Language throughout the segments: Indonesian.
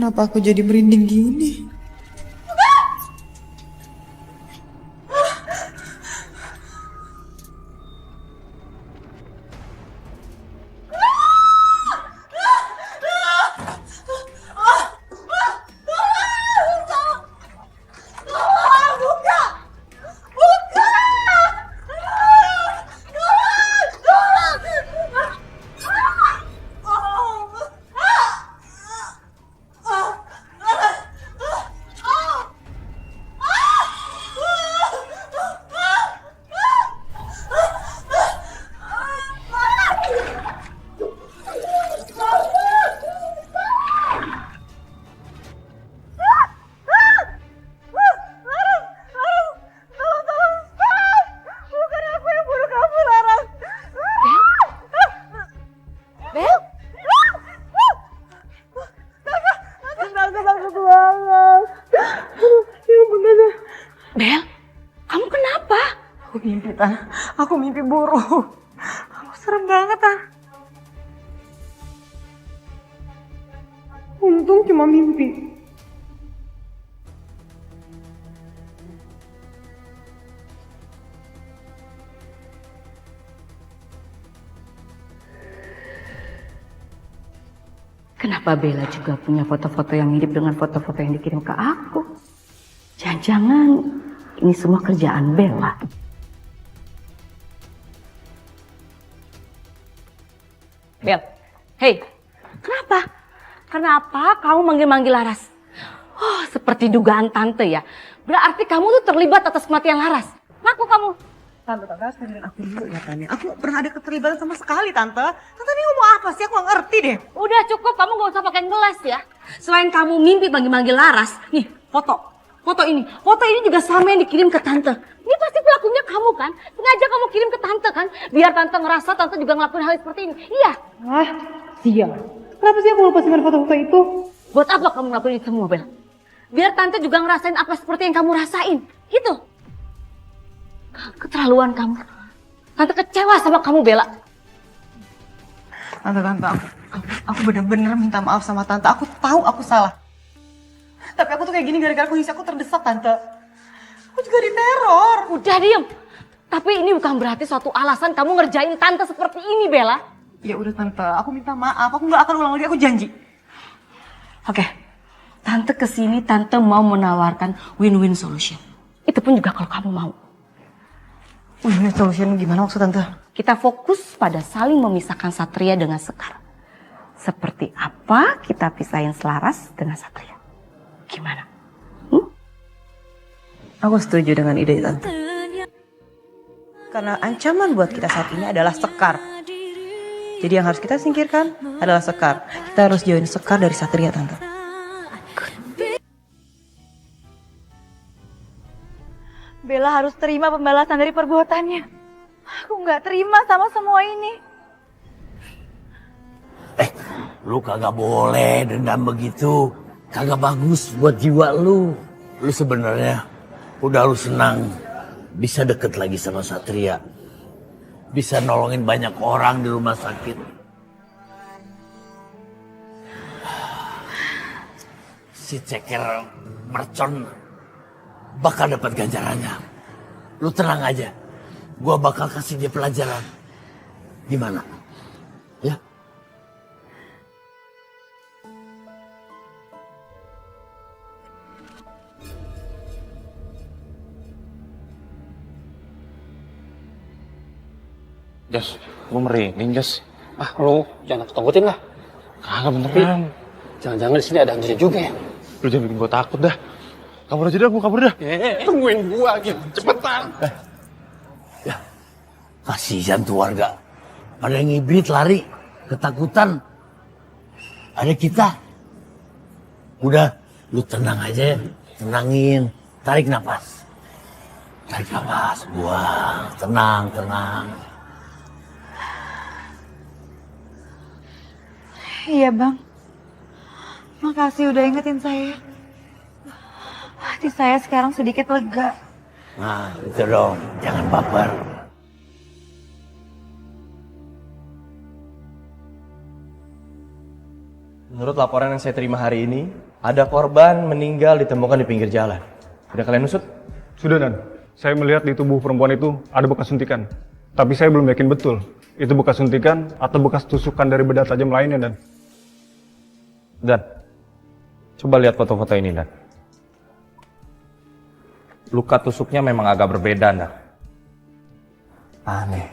Kenapa aku jadi merinding gini? Bel, kamu kenapa? Aku mimpi, Tan. Aku mimpi buruk. Aku serem banget, Tan. Untung cuma mimpi. Kenapa Bella juga punya foto-foto yang mirip dengan foto-foto yang dikirim ke aku? Jangan-jangan ini semua kerjaan Bella. Bel, hei, kenapa? Kenapa kamu manggil-manggil Laras? Oh, seperti dugaan tante ya. Berarti kamu tuh terlibat atas kematian Laras. Ngaku kamu. Tante, dengerin aku dulu ya, Tanya. Aku pernah ada keterlibatan sama sekali, Tante. Tante ini ngomong apa sih? Aku gak ngerti deh. Udah cukup, kamu gak usah pakai ngeles ya. Selain kamu mimpi manggil-manggil Laras, nih foto. Foto ini juga sama yang dikirim ke tante. Ini pasti pelakunya kamu kan? Sengaja kamu kirim ke tante kan? Biar tante ngerasa tante juga ngelakuin hal seperti ini. Iya. Ah, sial. Kenapa sih aku lupa simpan foto-foto itu? Buat apa kamu ngelakuin itu semua, Bel? Biar tante juga ngerasain apa seperti yang kamu rasain. Gitu. Keterlaluan kamu. Tante kecewa sama kamu, Bella. Tante, aku bener-bener minta maaf sama Tante. Aku tahu aku salah. Tapi aku tuh kayak gini gara-gara kondisi aku terdesak, Tante. Aku juga diteror. Udah diem. Tapi ini bukan berarti suatu alasan kamu ngerjain tante seperti ini, Bella. Ya udah, Tante. Aku minta maaf. Aku nggak akan ulang lagi. Aku janji. Oke. Tante kesini, tante mau menawarkan win-win solution. Itu pun juga kalau kamu mau. Win-win solution gimana maksud Tante? Kita fokus pada saling memisahkan Satria dengan Sekar. Seperti apa kita pisahin Selaras dengan Satria? Gimana? Aku setuju dengan ide Tante. Karena ancaman buat kita saat ini adalah Sekar. Jadi yang harus kita singkirkan adalah Sekar. Kita harus jauhin Sekar dari Satria, Tante. Bella harus terima pembalasan dari perbuatannya. Aku nggak terima sama semua ini. Lu kagak boleh dendam begitu. Kagak bagus buat jiwa lu. Lu sebenarnya udah harus senang bisa deket lagi sama Satria. Bisa nolongin banyak orang di rumah sakit. Si ceker mercon bakal dapat ganjarannya. Lu tenang aja. Gua bakal kasih dia pelajaran. Gimana? Ya? Jas, gue merinding, Jas. Ah, lu jangan takut-takutin lah. Kagak beneran. Jangan-jangan di sini ada hantunya juga ya. Lu jangan bikin gue takut dah. Kabur aja dah, gue kabur dah. Tungguin gua gitu, cepetan. Ya, kasihan tuh warga. Pada yang ngibrit lari, ketakutan. Ada kita. Udah, lu tenang aja, tenangin. Tarik nafas. Tarik nafas, buang. Tenang. Iya bang, makasih udah ingetin saya. Hati saya sekarang sedikit lega. Nah, itu dong. Jangan baper. Menurut laporan yang saya terima hari ini, ada korban meninggal ditemukan di pinggir jalan. Udah kalian usut? Sudah, Dan. Saya melihat di tubuh perempuan itu ada bekas suntikan. Tapi saya belum yakin betul itu bekas suntikan atau bekas tusukan dari benda tajam lainnya, Dan. Dan, coba lihat foto-foto ini, Dan. Luka tusuknya memang agak berbeda, Dan. Aneh.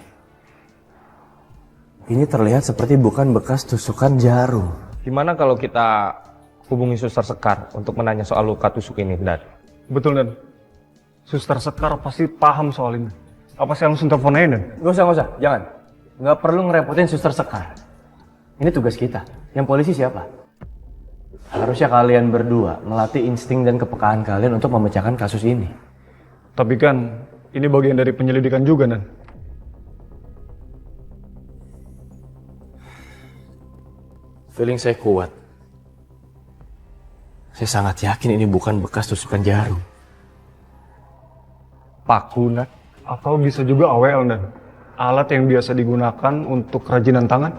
Ini terlihat seperti bukan bekas tusukan jarum. Gimana kalau kita hubungi Suster Sekar untuk menanya soal luka tusuk ini, Dan? Betul, Dan. Suster Sekar pasti paham soal ini. Apa saya langsung telepon aja, Dan? Gak usah, jangan. Gak perlu ngerepotin Suster Sekar. Ini tugas kita. Yang polisi siapa? Harusnya kalian berdua melatih insting dan kepekaan kalian untuk memecahkan kasus ini. Tapi kan ini bagian dari penyelidikan juga, Dan. Feeling saya kuat. Saya sangat yakin ini bukan bekas tusukan jarum. Paku, Dan. Atau bisa juga AWL, Dan. Alat yang biasa digunakan untuk kerajinan tangan.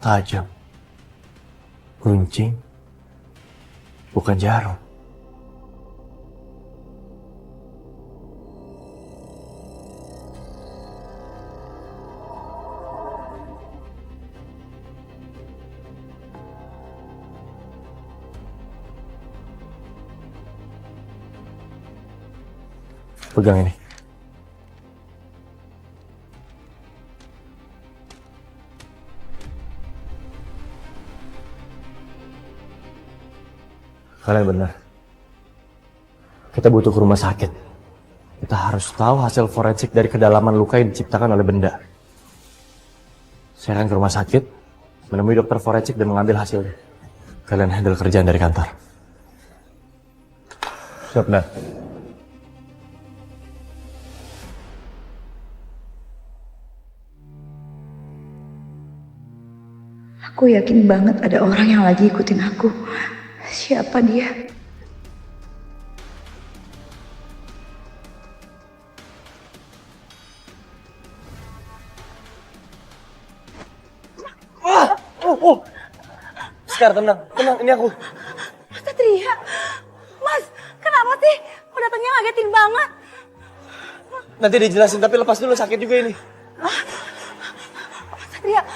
Tajam. Runcing. Bukan jarum. Pegang ini. Kalian benar. Kita butuh ke rumah sakit. Kita harus tahu hasil forensik dari kedalaman luka yang diciptakan oleh benda. Saya akan ke rumah sakit, menemui dokter forensik dan mengambil hasilnya. Kalian handle kerjaan dari kantor. Siap, Dan. Aku yakin banget ada orang yang lagi ikutin aku. Siapa dia? Sekar, tenang, ini aku. Satria, Mas, kenapa sih? Kok datangnya ngagetin banget? Nanti dijelasin, tapi lepas dulu, sakit juga ini. Satria,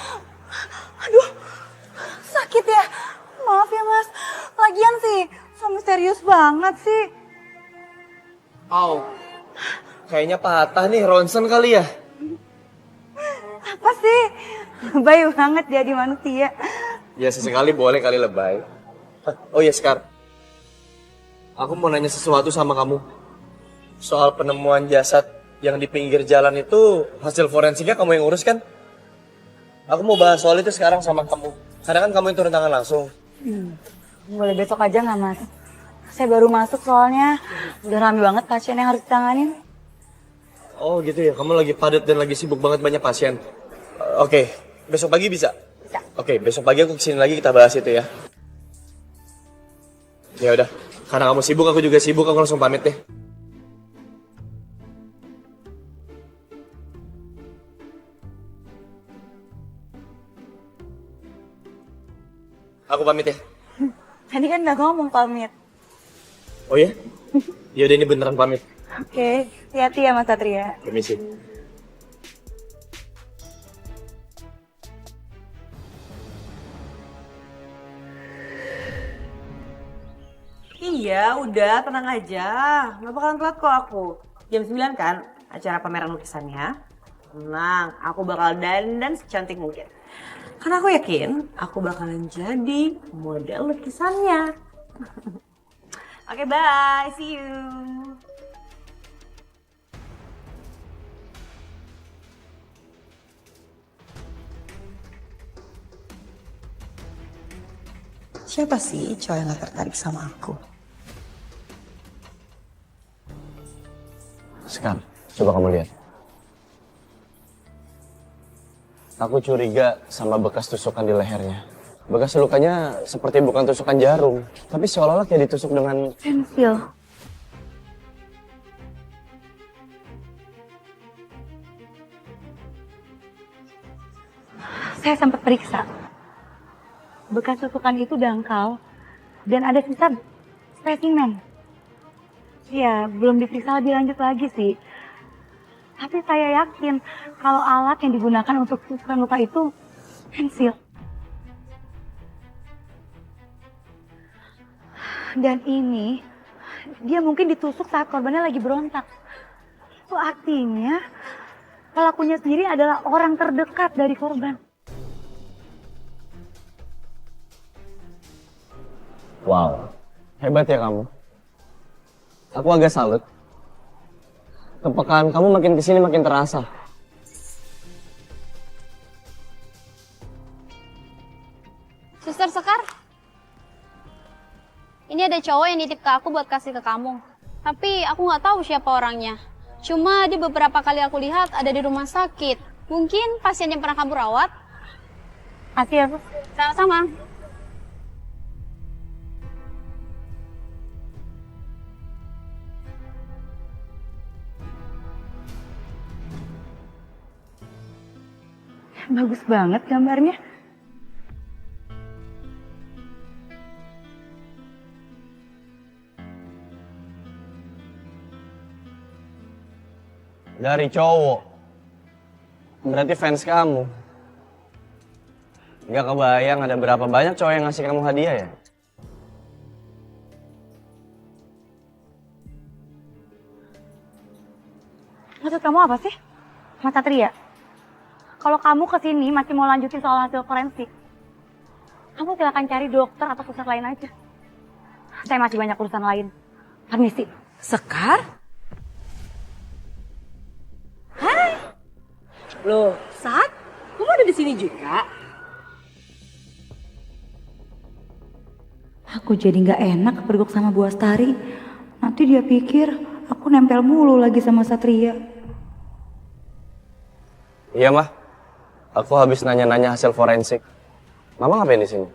aduh, sakit ya? Maaf ya Mas, lagian sih, so misterius banget sih. Kayaknya patah nih, ronsen kali ya? Apa sih? Lebay banget jadi manusia. Ya sesekali boleh kali lebay. Oh iya Sekar, aku mau nanya sesuatu sama kamu. Soal penemuan jasad yang di pinggir jalan itu, hasil forensiknya kamu yang urus kan? Aku mau bahas soal itu sekarang sama kamu. Karena kan kamu yang turun tangan langsung. Boleh besok aja nggak, Mas? Saya baru masuk soalnya. Udah rame banget pasien yang harus ditanganin. Oh gitu ya, kamu lagi padat dan lagi sibuk banget banyak pasien. Oke, besok pagi bisa? Bisa. Oke, besok pagi aku kesini lagi kita bahas itu ya. Ya udah, karena kamu sibuk aku juga sibuk, aku langsung pamit deh. Aku pamit ya. Tadi kan udah ngomong pamit. Oh ya? Ya udah ini beneran pamit. Oke, hati-hati ya Mas Satria. Permisi. Iya, udah tenang aja. Nggak bakalan telat kok aku. Jam 9 kan acara pameran lukisannya. Tenang, aku bakal dandan secantik mungkin. Karena aku yakin aku bakalan jadi model lukisannya. Oke, bye. See you. Siapa sih cowok yang gak tertarik sama aku? Sekarang, coba kamu lihat. Aku curiga sama bekas tusukan di lehernya. Bekas lukanya seperti bukan tusukan jarum, tapi seolah-olah kayak ditusuk dengan... Pensil. Saya sempat periksa. bekas tusukan itu dangkal dan ada sisa spesimen. Ya, belum diperiksa lebih lanjut lagi sih. Tapi saya yakin kalau alat yang digunakan untuk tusukan luka itu pensil. Dan ini, dia mungkin ditusuk saat korbannya lagi berontak. Itu artinya pelakunya sendiri adalah orang terdekat dari korban. Wow, hebat ya kamu. Aku agak salut. Kepekaan kamu makin kesini makin terasa. Suster Sekar, ini ada cowok yang nitip ke aku buat kasih ke kamu. Tapi aku nggak tahu siapa orangnya. Cuma dia beberapa kali aku lihat ada di rumah sakit. Mungkin pasien yang pernah kamu rawat. Makasih ya, Bu. Sama-sama. Bagus banget gambarnya. Dari cowok. Berarti fans kamu. Gak kebayang ada berapa banyak cowok yang ngasih kamu hadiah ya? Maksud kamu apa sih, Mas Satria? Kalau kamu kesini masih mau lanjutin soal hasil forensik, kamu silakan cari dokter atau pusat lain aja. Saya masih banyak urusan lain. Permisi. Sekar? Hai. Loh, Sat? Kamu ada di sini juga? Aku jadi nggak enak pergok sama Bu Astari. Nanti dia pikir aku nempel mulu lagi sama Satria. Iya, Mah. Aku habis nanya-nanya hasil forensik. Mama ngapain di sini?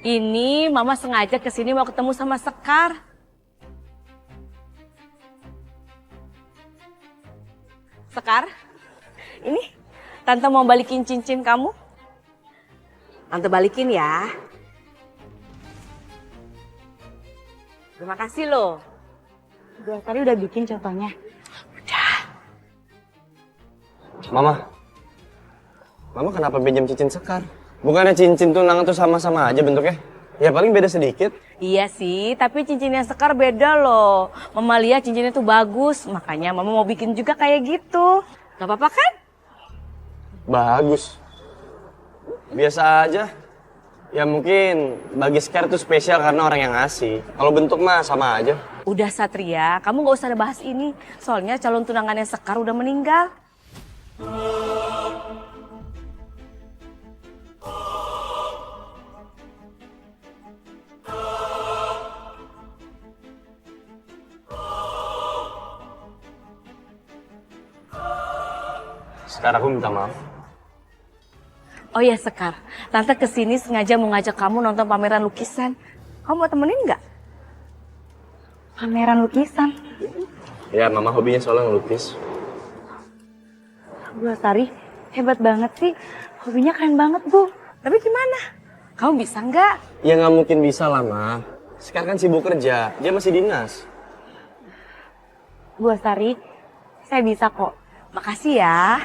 Ini Mama sengaja kesini mau ketemu sama Sekar. Sekar, ini Tante mau balikin cincin kamu. Tante balikin ya. Terima kasih loh. Bu Astari udah bikin contohnya. Mama kenapa pinjam cincin Sekar? Bukannya cincin tunangan tuh sama-sama aja bentuknya? Ya paling beda sedikit. Iya sih, tapi cincinnya Sekar beda loh. Mama lihat cincinnya tuh bagus, makanya Mama mau bikin juga kayak gitu. Gak apa-apa kan? Bagus. Biasa aja. Ya mungkin bagi Sekar tuh spesial karena orang yang ngasih. Kalau bentuk mah sama aja. Udah Satria, kamu gak usah bahas ini. Soalnya calon tunangannya Sekar udah meninggal. Sekarang aku minta maaf. Oh ya Sekar, Tante kesini sengaja mau ngajak kamu nonton pameran lukisan. Kamu mau temenin nggak? Pameran lukisan. Ya, Mama hobinya soalnya ngelukis. Bu Astari, hebat banget sih. Hobinya keren banget, Bu. Tapi gimana? Kamu bisa nggak? Ya nggak mungkin bisa lah, Ma. Sekarang kan sibuk kerja, dia masih dinas. Bu Astari, saya bisa kok. Makasih ya.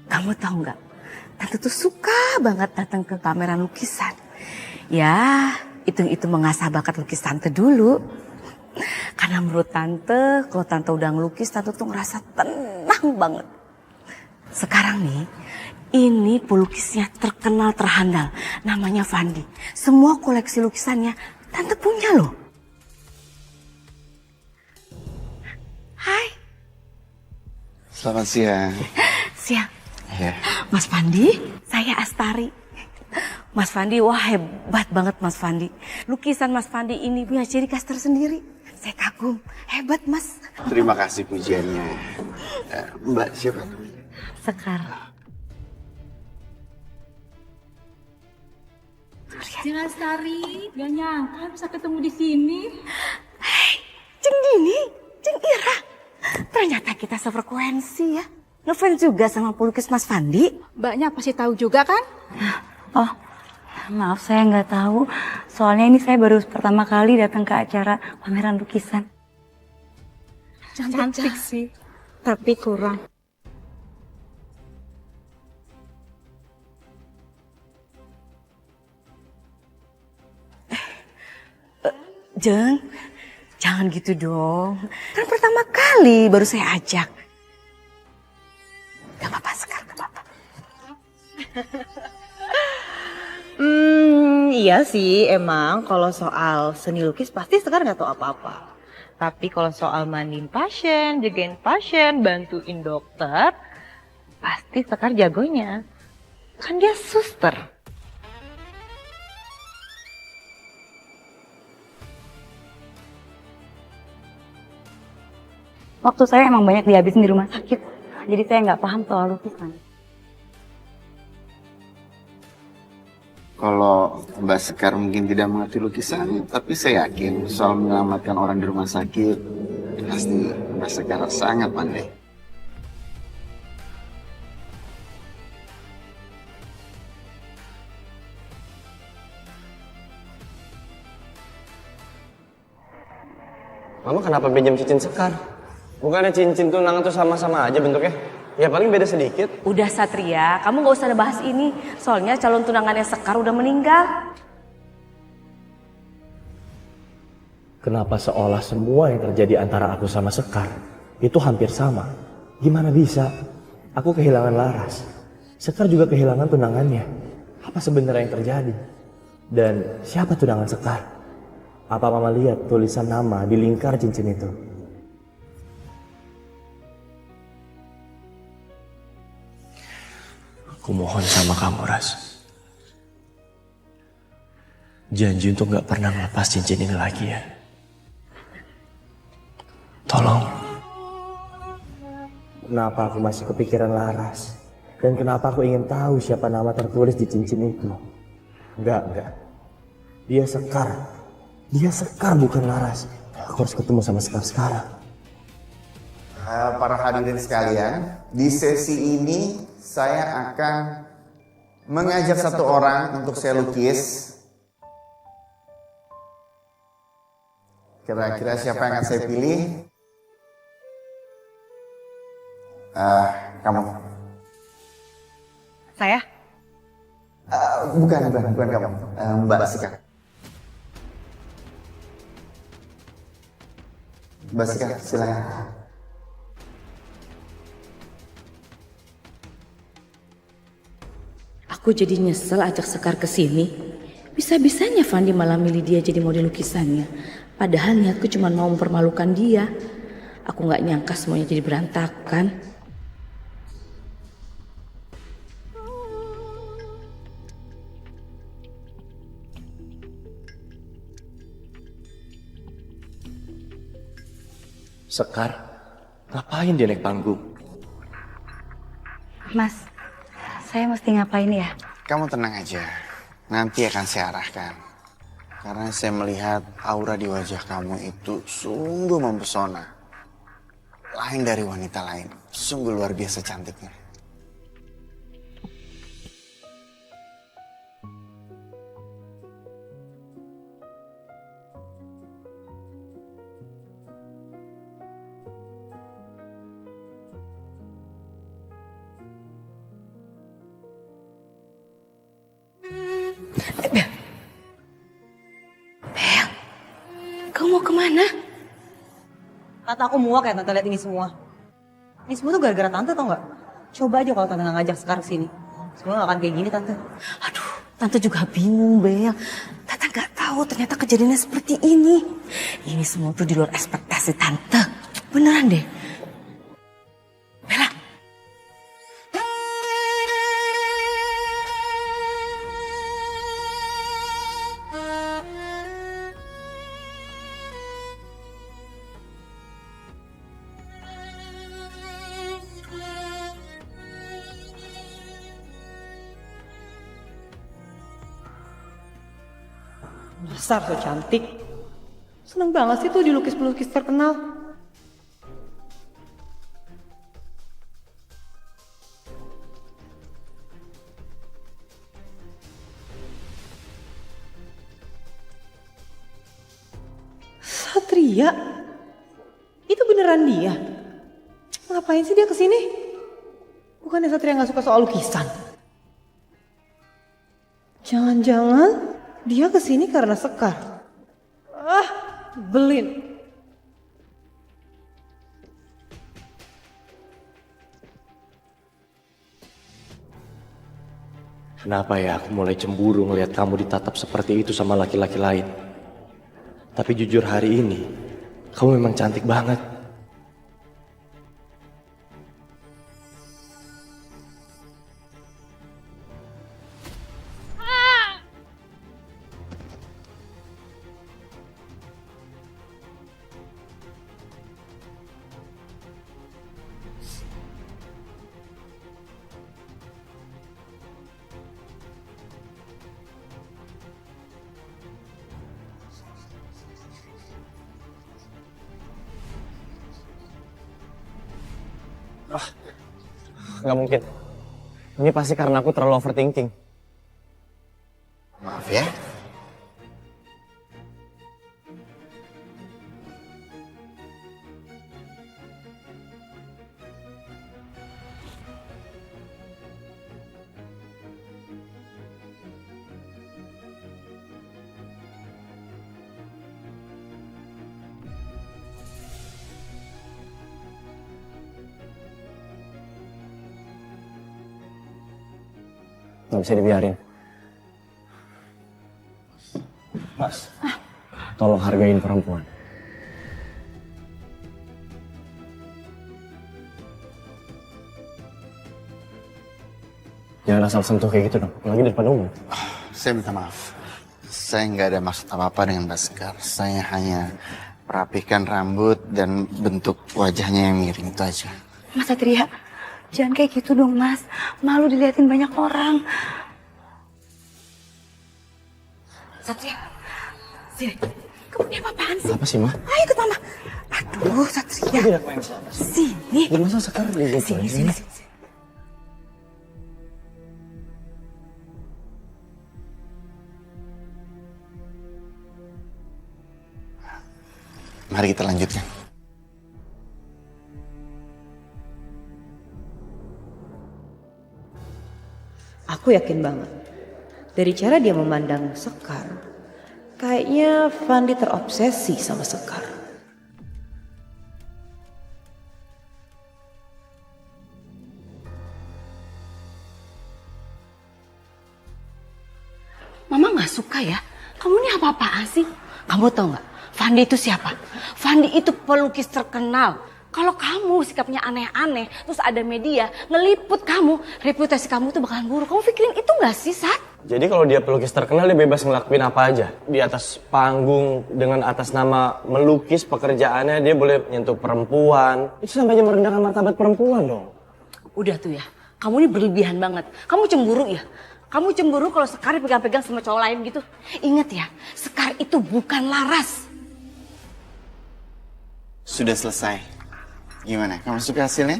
Kamu tahu nggak? Tante tuh suka banget datang ke pameran lukisan. Ya, hitung-hitung mengasah bakat lukis Tante dulu. Karena menurut Tante, kalau Tante udah ngelukis, Tante tuh ngerasa tenang banget. Sekarang nih, ini pelukisnya terkenal terhandal. Namanya Fandi. Semua koleksi lukisannya Tante punya loh. Hai. Selamat siang. Siang. Ya. Mas Fandi, saya Astari. Mas Fandi, wah hebat banget Mas Fandi. Lukisan Mas Fandi ini punya ciri khas tersendiri. Saya kagum, hebat Mas. Terima kasih pujiannya. Mbak siapa? Sekar. Jangan Astari, gak nyangka bisa ketemu di sini. Hei, Ceng Dini, Ceng Ira. Ternyata kita sefrekuensi ya. ngefans juga sama pelukis Mas Fandi? Mbaknya pasti tahu juga kan? Oh, maaf saya nggak tahu. Soalnya ini saya baru pertama kali datang ke acara pameran lukisan. Cantik sih, tapi kurang. Jeng, jangan gitu dong. Kan pertama kali baru saya ajak. Gak apa-apa Sekar, gak apa-apa. Iya sih emang kalau soal seni lukis pasti Sekar nggak tahu apa-apa. Tapi kalau soal mandiin pasien, jagain pasien, bantuin dokter, pasti Sekar jagonya. Kan dia suster. Waktu saya emang banyak dihabisin di rumah sakit. Jadi saya nggak paham soal lukisan. Kalau Mbak Sekar mungkin tidak mengerti lukisan, tapi saya yakin soal menyelamatkan orang di rumah sakit, pasti Mbak Sekar sangat pandai. Mama kenapa pinjam cincin Sekar? Bukannya cincin tunangan tuh sama-sama aja bentuknya? Ya paling beda sedikit. Udah Satria, kamu gak usah bahas ini. Soalnya calon tunangannya Sekar udah meninggal. Kenapa seolah semua yang terjadi antara aku sama Sekar itu hampir sama? Gimana bisa? Aku kehilangan Laras. Sekar juga kehilangan tunangannya. Apa sebenarnya yang terjadi? Dan siapa tunangan Sekar? Apa Mama lihat tulisan nama di lingkar cincin itu? Aku mohon sama kamu, Ras. Janji untuk gak pernah ngelepas cincin ini lagi ya. Tolong. Kenapa aku masih kepikiran Laras? Dan kenapa aku ingin tahu siapa nama tertulis di cincin itu? Enggak. Dia Sekar. Dia Sekar bukan Laras. Aku harus ketemu sama Sekar sekarang. Para hadirin sekalian, di sesi ini saya akan mengajak satu orang untuk saya lukis. Kira-kira siapa yang akan saya pilih? Kamu. Saya? Bukan kamu. Mbak Sekar. Mbak Sekar, silakan. Aku jadi nyesel ajak Sekar ke sini. Bisa-bisanya Fandi malah milih dia jadi model lukisannya. Padahal niatku cuma mau mempermalukan dia. Aku nggak nyangka semuanya jadi berantakan. Sekar, ngapain dia naik panggung? Mas, saya mesti ngapain ya? Kamu tenang aja, nanti akan saya arahkan. Karena saya melihat aura di wajah kamu itu sungguh mempesona. Lain dari wanita lain, sungguh luar biasa cantiknya. Kamu mau kemana? Tante aku muak ya Tante lihat ini semua. Ini semua tuh gara-gara Tante tau nggak? Coba aja kalau Tante nggak ngajak Sekar kesini. Semua nggak akan kayak gini Tante. Aduh, Tante juga bingung, Bel. Tante nggak tahu ternyata kejadiannya seperti ini. Ini semua tuh di luar ekspektasi Tante. Beneran deh. Bella. Dasar so cantik. Seneng banget sih tuh dilukis pelukis terkenal. Satria? Itu beneran dia? Ngapain sih dia kesini? Bukannya Satria nggak suka soal lukisan? Jangan-jangan dia kesini karena Sekar. Ah, belin. Kenapa ya aku mulai cemburu ngelihat kamu ditatap seperti itu sama laki-laki lain? Tapi jujur hari ini, kamu memang cantik banget. Nggak mungkin. Ini pasti karena aku terlalu overthinking. Maaf ya. Nggak bisa dibiarin. Mas, tolong hargain perempuan. Jangan asal sentuh kayak gitu dong, apalagi di depan umum. Saya minta maaf. Saya nggak ada maksud apa-apa dengan Mbak Sekar. Saya hanya merapikan rambut dan bentuk wajahnya yang miring, itu aja. Mas Satria, jangan kayak gitu dong Mas. Malu diliatin banyak orang. Satria, sini. Kamu ini apa-apaan sih? Apa sih, Ma? Ayo ikut Mama. Aduh, Satria. Sini. Gak masa sekarang nih. Sini. Mari kita lanjutkan. Aku yakin banget. Dari cara dia memandang Sekar, kayaknya Fandi terobsesi sama Sekar. Mama nggak suka ya. Kamu ini apa-apaan sih? Kamu tahu nggak? Fandi itu siapa? Fandi itu pelukis terkenal. Kalau kamu sikapnya aneh-aneh, terus ada media ngeliput kamu, reputasi kamu tuh bakalan buruk. Kamu pikirin itu nggak sih, Sat? Jadi kalau dia pelukis terkenal, dia bebas ngelakuin apa aja. Di atas panggung, dengan atas nama melukis pekerjaannya, dia boleh nyentuh perempuan. Itu sampai merendahkan martabat perempuan dong. Udah tuh ya, kamu ini berlebihan banget. Kamu cemburu ya? Kamu cemburu kalau Sekar pegang-pegang sama cowok lain gitu. Ingat ya, Sekar itu bukan Laras. Sudah selesai. Gimana? Kamu suka hasilnya?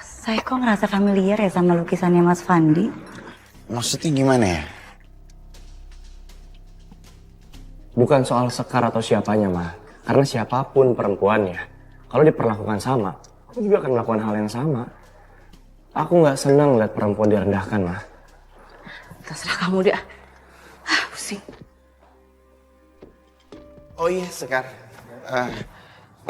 Saya kok ngerasa familiar ya sama lukisannya Mas Fandi. Maksudnya gimana ya? Bukan soal Sekar atau siapanya, Ma. Karena siapapun perempuannya, kalau diperlakukan sama, aku juga akan melakukan hal yang sama. Aku nggak senang lihat perempuan direndahkan, Ma. Terserah kamu deh. Pusing. Oh iya, Sekar.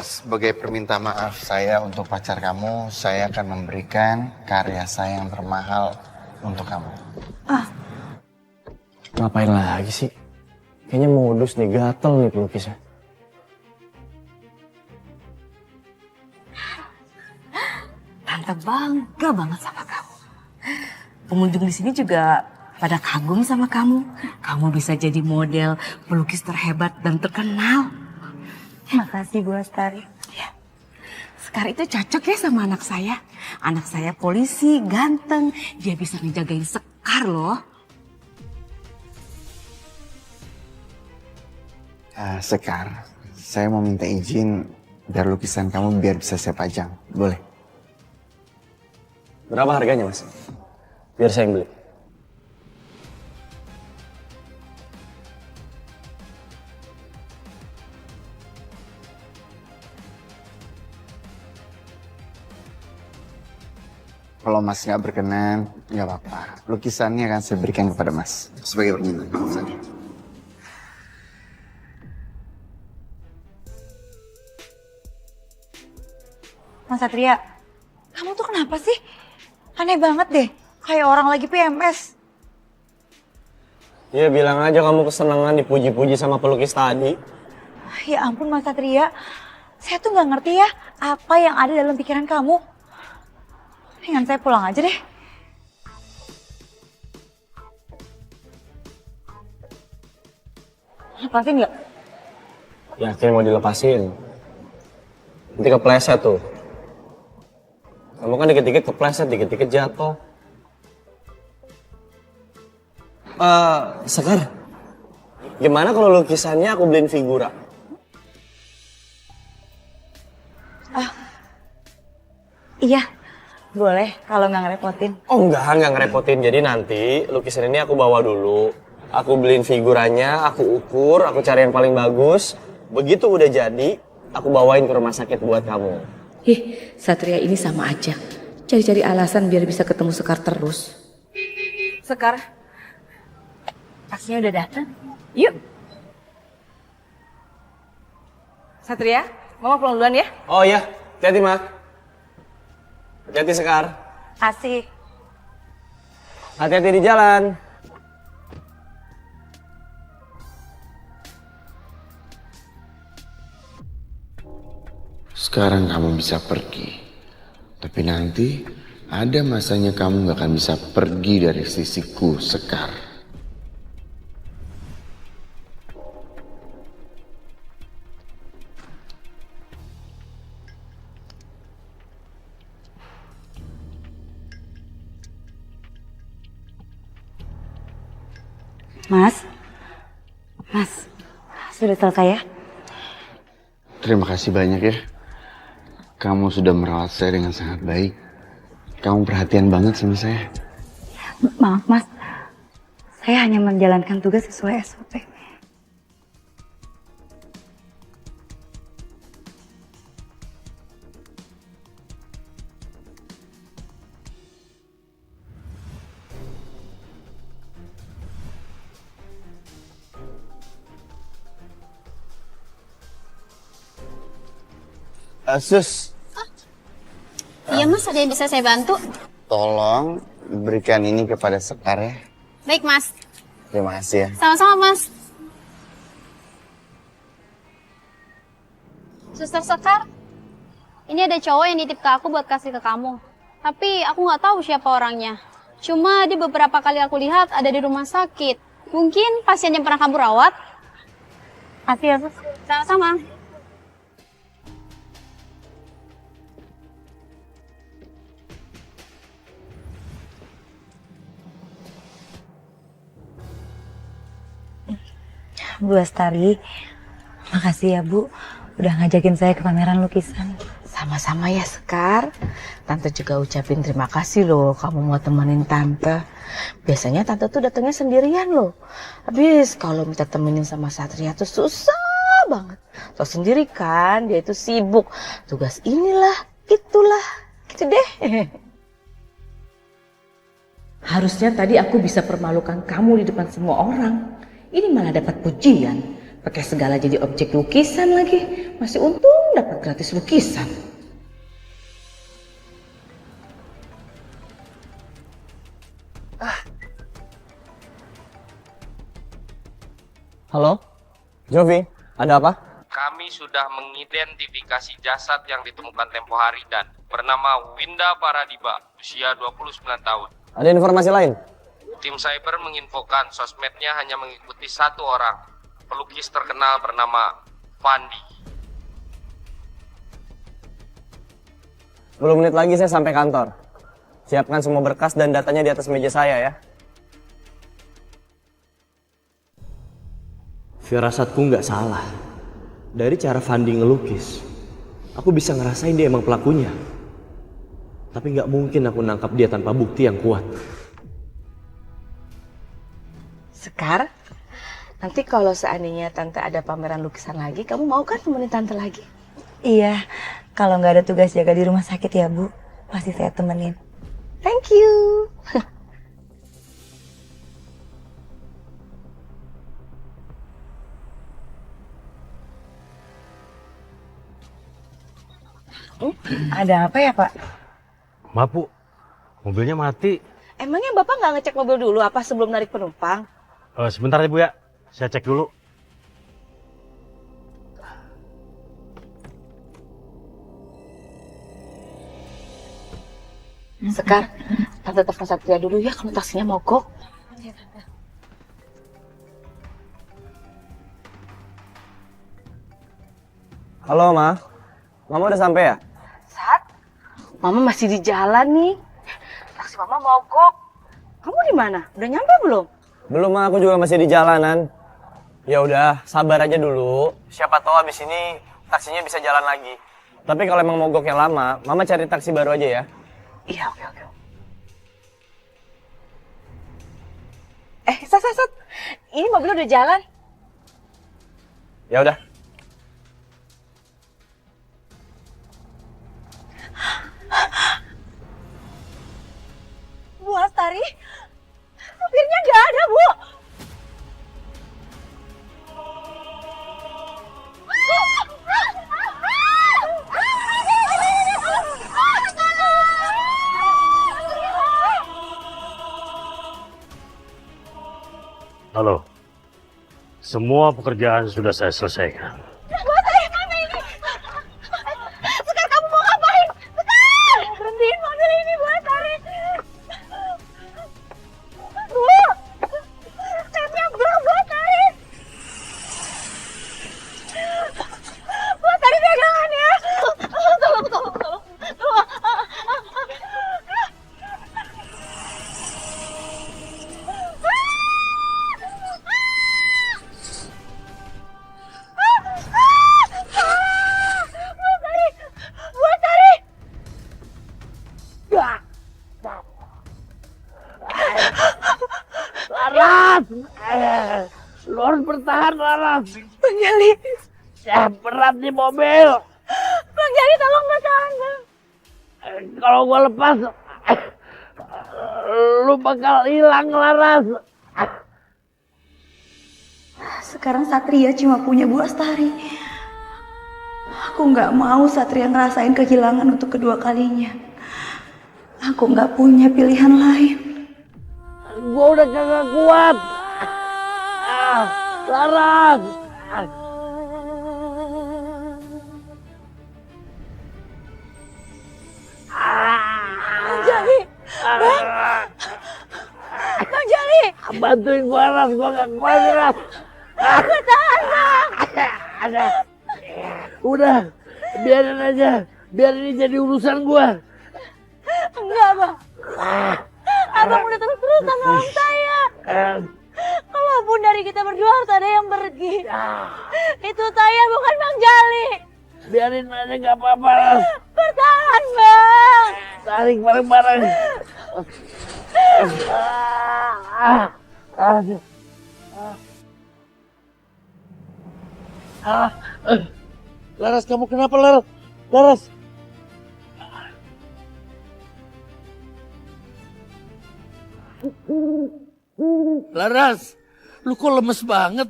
Sebagai permintaan maaf saya untuk pacar kamu, saya akan memberikan karya saya yang termahal untuk kamu. Ngapain lagi sih? Kayaknya modus nih, gatel nih pelukisnya. Tante bangga banget sama kamu. Pengunjung di sini juga pada kagum sama kamu. Kamu bisa jadi model pelukis terhebat dan terkenal. Makasih Bu Astari. Ya. Sekar itu cocok ya sama anak saya. Anak saya polisi, ganteng. Dia bisa ngejagain Sekar loh. Sekar, saya mau minta izin biar lukisan kamu biar bisa saya pajang. Boleh? Berapa harganya, Mas? Biar saya yang beli. Kalau Mas nggak berkenan, nggak apa-apa. Lukisannya akan saya berikan kepada Mas sebagai pengingat lukisannya. Mas Satria, kamu tuh kenapa sih? Aneh banget deh, kayak orang lagi PMS. Ya bilang aja kamu kesenangan dipuji-puji sama pelukis tadi. Ya ampun Mas Satria, saya tuh nggak ngerti ya apa yang ada dalam pikiran kamu. Dengan saya pulang aja deh. Lepasin nggak? Yakin mau dilepasin? Nanti kepleset tuh. Kamu kan dikit-dikit kepleset, dikit-dikit jatuh. Sekar, gimana kalau lukisannya aku beliin figura? Iya, boleh kalau nggak ngerepotin. Oh nggak ngerepotin. Jadi nanti lukisan ini aku bawa dulu. Aku beliin figuranya, aku ukur, aku cari yang paling bagus. Begitu udah jadi, aku bawain ke rumah sakit buat kamu. Satria ini sama aja. Cari-cari alasan biar bisa ketemu Sekar terus. Sekar, taksinya udah datang. Yuk. Satria, Mama pulang duluan ya. Oh iya, hati-hati Ma. Hati-hati Sekar. Kasih. Hati-hati di jalan. Sekarang kamu bisa pergi. Tapi nanti ada masanya kamu gak akan bisa pergi dari sisiku, Sekar. Mas, sudah selesai ya? Terima kasih banyak ya. Kamu sudah merawat saya dengan sangat baik. Kamu perhatian banget sama saya. Maaf Mas, saya hanya menjalankan tugas sesuai SOP. Sus. Iya Mas, ada yang bisa saya bantu? Tolong berikan ini kepada Sekar ya. Baik Mas. Terima kasih ya. Sama-sama Mas. Suster Sekar, ini ada cowok yang nitip ke aku buat kasih ke kamu. Tapi aku nggak tahu siapa orangnya. Cuma dia beberapa kali aku lihat ada di rumah sakit. Mungkin pasien yang pernah kamu rawat. Kasih ya Sus. Sama-sama. Bu Astari, makasih ya Bu, udah ngajakin saya ke pameran lukisan. Sama-sama ya Sekar. Tante juga ucapin terima kasih loh kamu mau temenin Tante. Biasanya Tante tuh datangnya sendirian loh. Habis kalau minta temenin sama Satria tuh susah banget. Tahu sendiri kan dia itu sibuk. Tugas inilah, itulah, gitu deh. Harusnya tadi aku bisa permalukan kamu di depan semua orang. Ini malah dapat pujian. Pakai segala jadi objek lukisan lagi. Masih untung dapat gratis lukisan. Halo? Jovi, ada apa? Kami sudah mengidentifikasi jasad yang ditemukan tempo hari dan bernama Winda Paradiba, usia 29 tahun. Ada informasi lain? Tim cyber menginfokan sosmednya hanya mengikuti satu orang, pelukis terkenal bernama Fandi. 10 menit lagi saya sampai kantor. Siapkan semua berkas dan datanya di atas meja saya ya. Firasatku nggak salah. Dari cara Fandi ngelukis, aku bisa ngerasain dia emang pelakunya. Tapi nggak mungkin aku nangkap dia tanpa bukti yang kuat. Sekar, nanti kalau seandainya Tante ada pameran lukisan lagi, kamu mau kan temenin Tante lagi? Iya, kalau nggak ada tugas jaga di rumah sakit ya Bu, pasti saya temenin. Thank you. Ada apa ya, Pak? Maaf, Bu. Mobilnya mati. Emangnya Bapak nggak ngecek mobil dulu apa sebelum narik penumpang? Sebentar ya, Bu ya. Saya cek dulu. Sekar, Tante telepon Satria dulu ya kalau taksinya mogok. Halo, Ma. Mama udah sampai ya? Sat, Mama masih di jalan nih. Taksi Mama mogok. Kamu di mana? Udah nyampe belum? Belum, Ma. Aku juga masih di jalanan. Ya udah, sabar aja dulu. Siapa tahu abis ini taksinya bisa jalan lagi. Tapi kalau emang mogoknya lama, Mama cari taksi baru aja ya. Iya, oke. Sat. Ini mobil udah jalan. Ya udah. Bu Astari, supirnya nggak ada, Bu. Halo. Semua pekerjaan sudah saya selesaikan. Bu Astari, mana ini? Sekar, kamu mau ngapain? Sekar! Berhentiin mobil ini, Bu Astari. Bu! Remnya blok, Bu Astari. Bu Astari, pegangan ya. Tolong. Laras! Lu harus bertahan, Laras. Bang Jali. Berat di mobil. Bang Jali, tolong bertahan, Bang. Kalau gua lepas, lu bakal hilang, Laras. Sekarang Satria cuma punya Bu Astari. Aku nggak mau Satria ngerasain kehilangan untuk kedua kalinya. Aku nggak punya pilihan lain. Gua udah kagak kuat. Laras. Bang Jali. Bang Jali. Bantuin gua, Laras. Gua gak kuat, Laras. Bertahan, Bang. Udah, biarin aja. Biar ini jadi urusan gua. Enggak, Bang. Abang udah terus-terusan nolong saya. Kalaupun dari kita berdua harus ada yang pergi. Itu saya, bukan Bang Jali. Biarin aja gak apa-apa, Laras. Bertahan, Bang. Tarik bareng-bareng. Laras, kamu kenapa, Laras? Laras. Laras, lu kok lemes banget?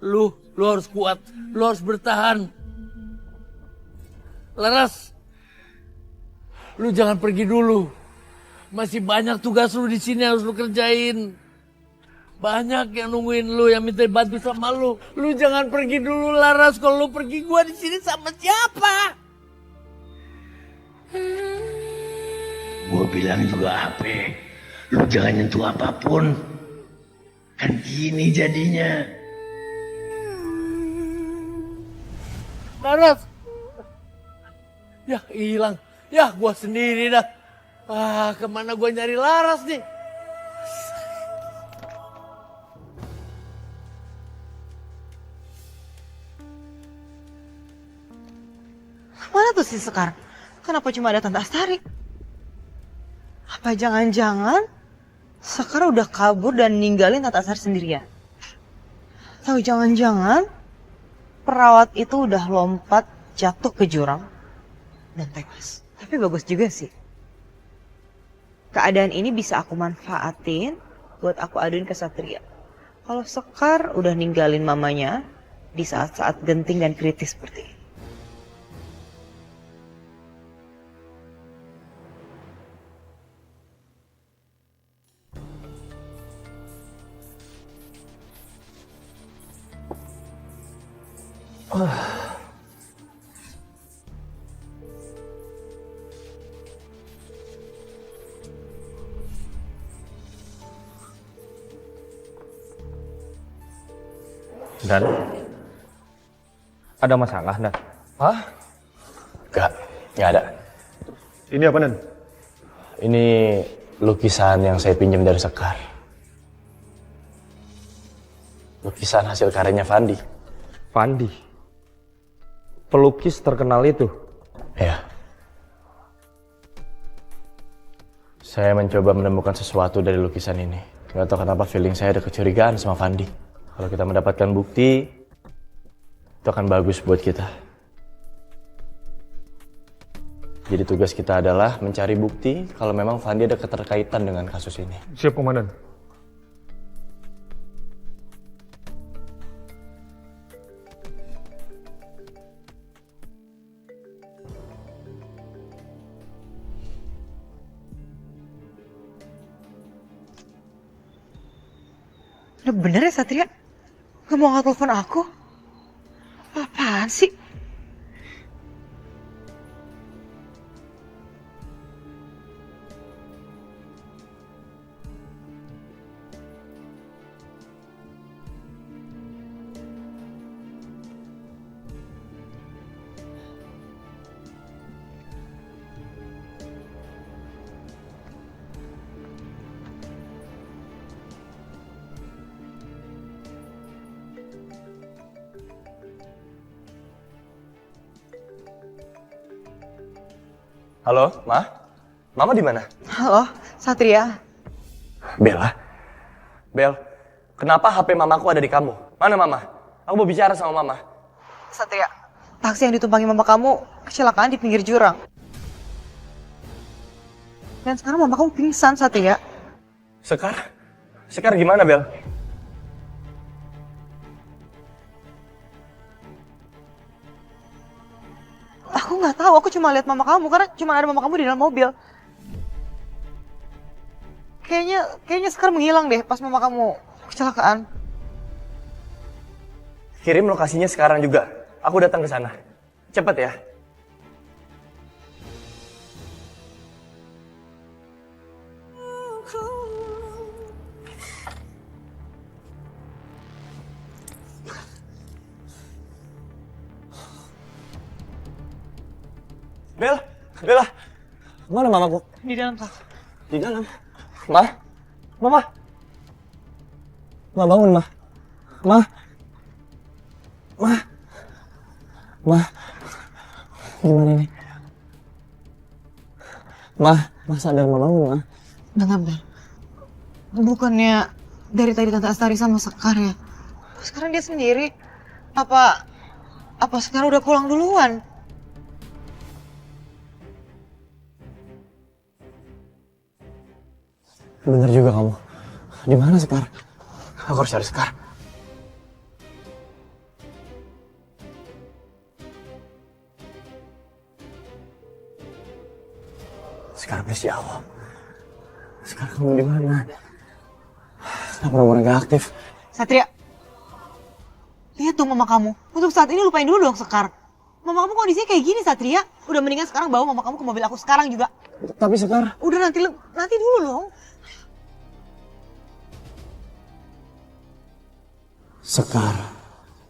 Lu harus kuat, lu harus bertahan. Laras, lu jangan pergi dulu. Masih banyak tugas lu di sini harus lu kerjain. Banyak yang nungguin lu, yang minta bantu sama lu. Lu jangan pergi dulu, Laras. Kalau lu pergi, gua di sini sama siapa? Gua bilang juga apa? Lu jangan nyentuh apapun. Kan gini jadinya. Laras. Ya hilang. Ya gua sendiri dah. Kemana gua nyari Laras nih? Mana tuh si Sekar? Kenapa cuma ada Tante Astari? Apa jangan-jangan Sekar udah kabur dan ninggalin Tante Astari sendirian? Atau jangan-jangan perawat itu udah lompat jatuh ke jurang dan tewas? Tapi bagus juga sih. keadaan ini bisa aku manfaatin buat aku aduin ke Satria. Kalau Sekar udah ninggalin mamanya di saat-saat genting dan kritis seperti ini. Dan ada masalah, Dan? Hah? Nggak ada. Ini apa, Dan? Ini lukisan yang saya pinjam dari Sekar. Lukisan hasil karyanya Fandi. Fandi? Pelukis terkenal itu? Ya. Saya mencoba menemukan sesuatu dari lukisan ini. Gak tahu kenapa feeling saya ada kecurigaan sama Fandi. Kalau kita mendapatkan bukti, itu akan bagus buat kita. Jadi tugas kita adalah mencari bukti kalau memang Fandi ada keterkaitan dengan kasus ini. Siap, Komandan. Udah bener ya Satria? Gak mau angkat telepon aku? Apaan sih? Halo, Ma? Mama di mana? Halo, Satria. Bella? Bel, kenapa HP mamaku ada di kamu? Mana Mama? Aku mau bicara sama Mama. Satria, taksi yang ditumpangi mama kamu kecelakaan di pinggir jurang. Dan sekarang mama kamu pingsan, Satria. Sekar? Sekar gimana, Bel? Aku nggak tahu, aku cuma lihat mama kamu karena cuma ada mama kamu di dalam mobil. Kayaknya Sekar menghilang deh pas mama kamu kecelakaan. Kirim lokasinya sekarang juga. Aku datang ke sana. Cepet ya. Bella, Bella, mana mamaku? Di dalam, Kak. Di dalam. Ma, Mama. Ma bangun, Ma. Ma. Ma. Ma. Gimana ini? Ma sadar, Ma bangun, Ma. Bentar, Bel. Bukannya dari tadi Tante Astari sama Sekar ya? Sekarang dia sendiri. Apa Sekar udah pulang duluan? Bener juga kamu. Di mana Sekar? Aku harus cari Sekar. Sekar, please ya Allah. Sekar, kamu di mana? Kenapa nomornya gak aktif? Satria, lihat tuh mama kamu. Untuk saat ini lupain dulu dong Sekar. Mama kamu kondisinya kayak gini Satria. Udah mendingan sekarang bawa mama kamu ke mobil aku sekarang juga. Tapi Sekar. Udah nanti dulu dong. Sekar,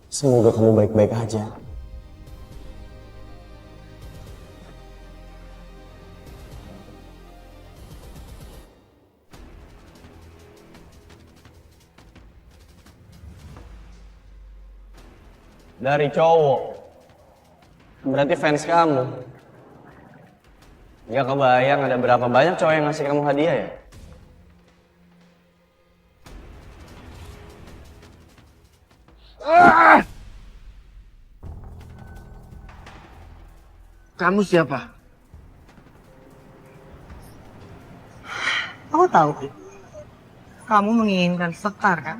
semoga kamu baik-baik aja. Dari cowok. Berarti fans kamu. Gak kebayang ada berapa banyak cowok yang ngasih kamu hadiah ya? Kamu siapa? tahu, kamu menginginkan Sekar kan?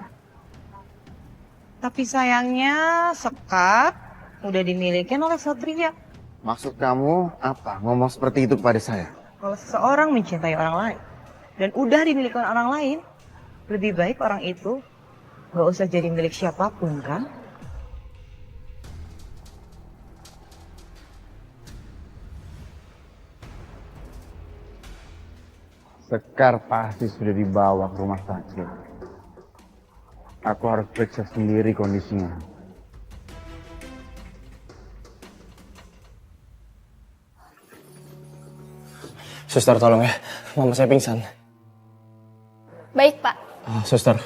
Tapi sayangnya Sekar udah dimiliki oleh Satria. Maksud kamu apa? Ngomong seperti itu kepada saya? Kalau seseorang mencintai orang lain dan udah dimiliki oleh orang lain, lebih baik orang itu gak usah jadi milik siapapun kan? Sekar pasti sudah dibawa ke rumah sakit. Aku harus periksa sendiri kondisinya. Suster tolong ya, mama saya pingsan. Baik, Pak. Suster,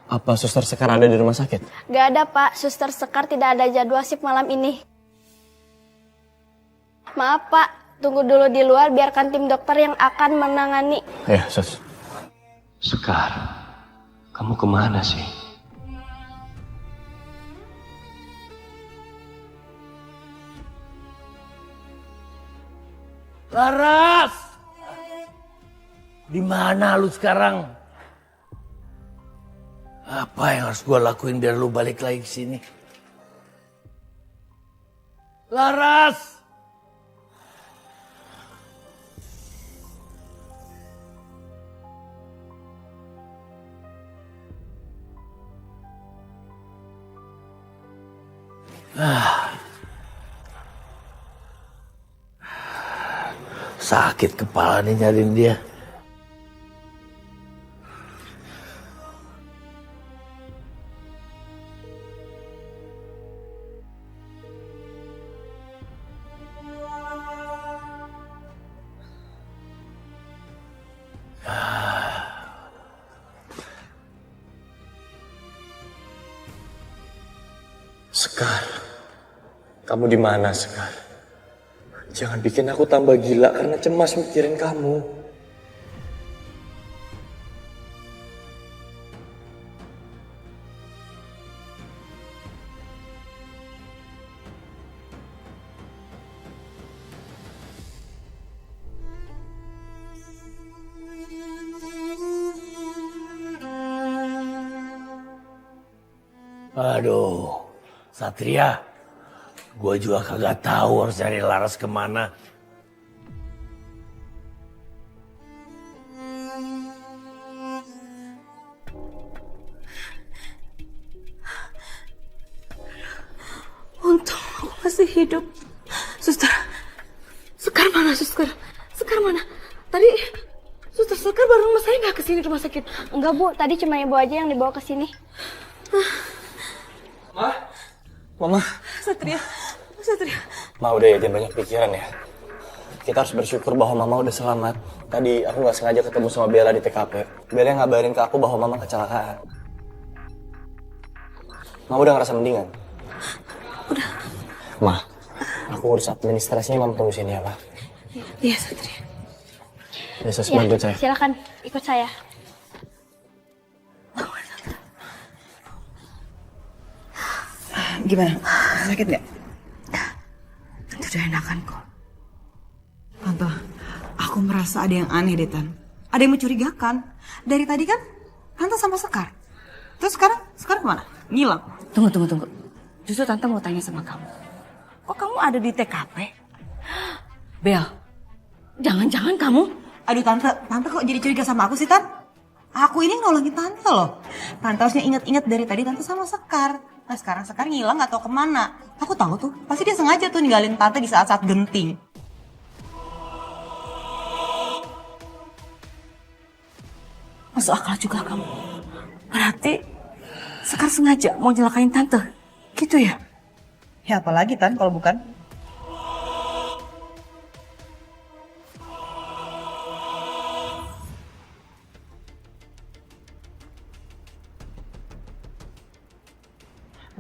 apa Suster Sekar ada di rumah sakit? Gak ada, Pak. Suster Sekar tidak ada jadwal shift malam ini. Maaf, Pak. Tunggu dulu di luar, biarkan tim dokter yang akan menangani. Ya, Sus. Sekar, kamu kemana sih? Laras! Di mana lu sekarang? Apa yang harus gua lakuin biar lu balik lagi ke sini? Laras! Sakit kepala nih nyariin dia. Sekar, kamu di mana Sekar? Jangan bikin aku tambah gila karena cemas mikirin kamu. Aduh, Satria, gue juga kagak tahu harus cari Laras kemana. Untung aku masih hidup. Suster, Sekar mana suster? Sekar mana? Tadi suster Sekar baru rumah saya nggak kesini rumah sakit. Enggak, Bu. Tadi cuma ibu aja yang dibawa ke sini. Mama. Satria. Ma udah ya, jangan banyak pikiran ya. Kita harus bersyukur bahwa Mama udah selamat. Tadi aku nggak sengaja ketemu sama Bella di TKP. Bella ngabarin ke aku bahwa Mama kecelakaan. Mama udah ngerasa mendingan? Udah. Ma, aku urus administrasinya, Mama tunggu sini ya, Ma. Iya, Satria. Yesus, bantu saya. Silakan ikut saya. Gimana? Sakit nggak? Tante udah enakan kok. Tante, aku merasa ada yang aneh deh, Tan. Ada yang mencurigakan. Dari tadi kan Tante sama Sekar. Terus sekarang kemana? Ngilang. Tunggu. Justru Tante mau tanya sama kamu. Kok kamu ada di TKP? Bel, jangan-jangan kamu... Aduh Tante kok jadi curiga sama aku sih, Tan? Aku ini nolongin Tante loh. Tante harusnya ingat-ingat dari tadi Tante sama Sekar. Nah sekarang Sekar ngilang gak tahu kemana. Aku tahu tuh, pasti dia sengaja tuh ninggalin Tante di saat-saat genting. Masuk akal juga kamu. Berarti Sekar sengaja mau nyelakain Tante. Gitu ya? Ya apalagi Tan kalau bukan.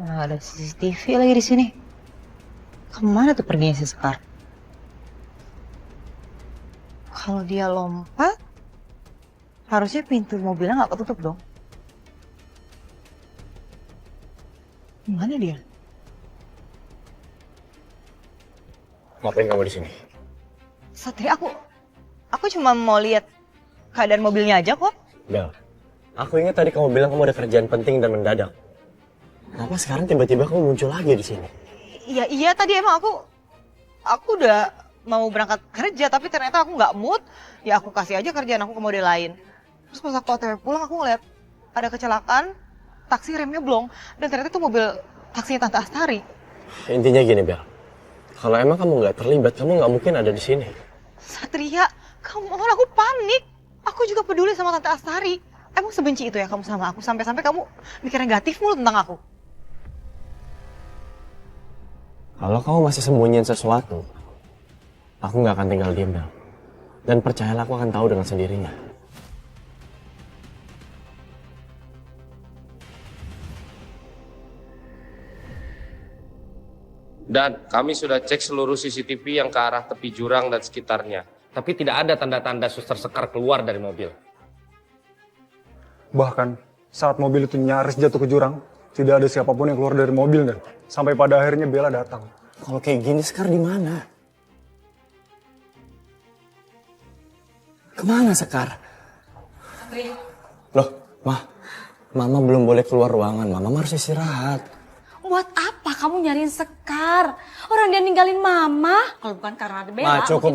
Nah, ada CCTV lagi di sini. Kemana tuh perginya si Sekar? Kalau dia lompat, harusnya pintu mobilnya nggak ketutup dong. Gimana dia? Ngapain kamu di sini? Satria, aku cuma mau lihat keadaan mobilnya aja kok. Bel, aku ingat tadi kamu bilang kamu ada kerjaan penting dan mendadak. Kenapa sekarang tiba-tiba kamu muncul lagi di sini? Iya tadi emang aku udah mau berangkat kerja tapi ternyata aku nggak mood. Ya aku kasih aja kerjaan aku ke model lain. Terus pas aku OTW pulang aku ngeliat ada kecelakaan, taksi remnya blong dan ternyata itu mobil taksinya Tante Astari. Intinya gini Bel, kalau emang kamu nggak terlibat, kamu nggak mungkin ada di sini. Satria, kamu mohon aku panik. Aku juga peduli sama Tante Astari. Emang sebenci itu ya kamu sama aku sampai-sampai kamu mikir negatif mulu tentang aku. Kalau kamu masih sembunyiin sesuatu, aku nggak akan tinggal diam Bel. Dan percayalah aku akan tahu dengan sendirinya. Dan kami sudah cek seluruh CCTV yang ke arah tepi jurang dan sekitarnya. Tapi tidak ada tanda-tanda Suster Sekar keluar dari mobil. Bahkan saat mobil itu nyaris jatuh ke jurang, tidak ada siapapun yang keluar dari mobil dan sampai pada akhirnya Bella datang. Kalau kayak gini Sekar di mana? Kemana Sekar? Loh, Mama belum boleh keluar ruangan. Mama harus istirahat. Buat apa kamu nyariin Sekar? Orang dia ninggalin Mama. Kalau bukan karena ada Bella. Cukup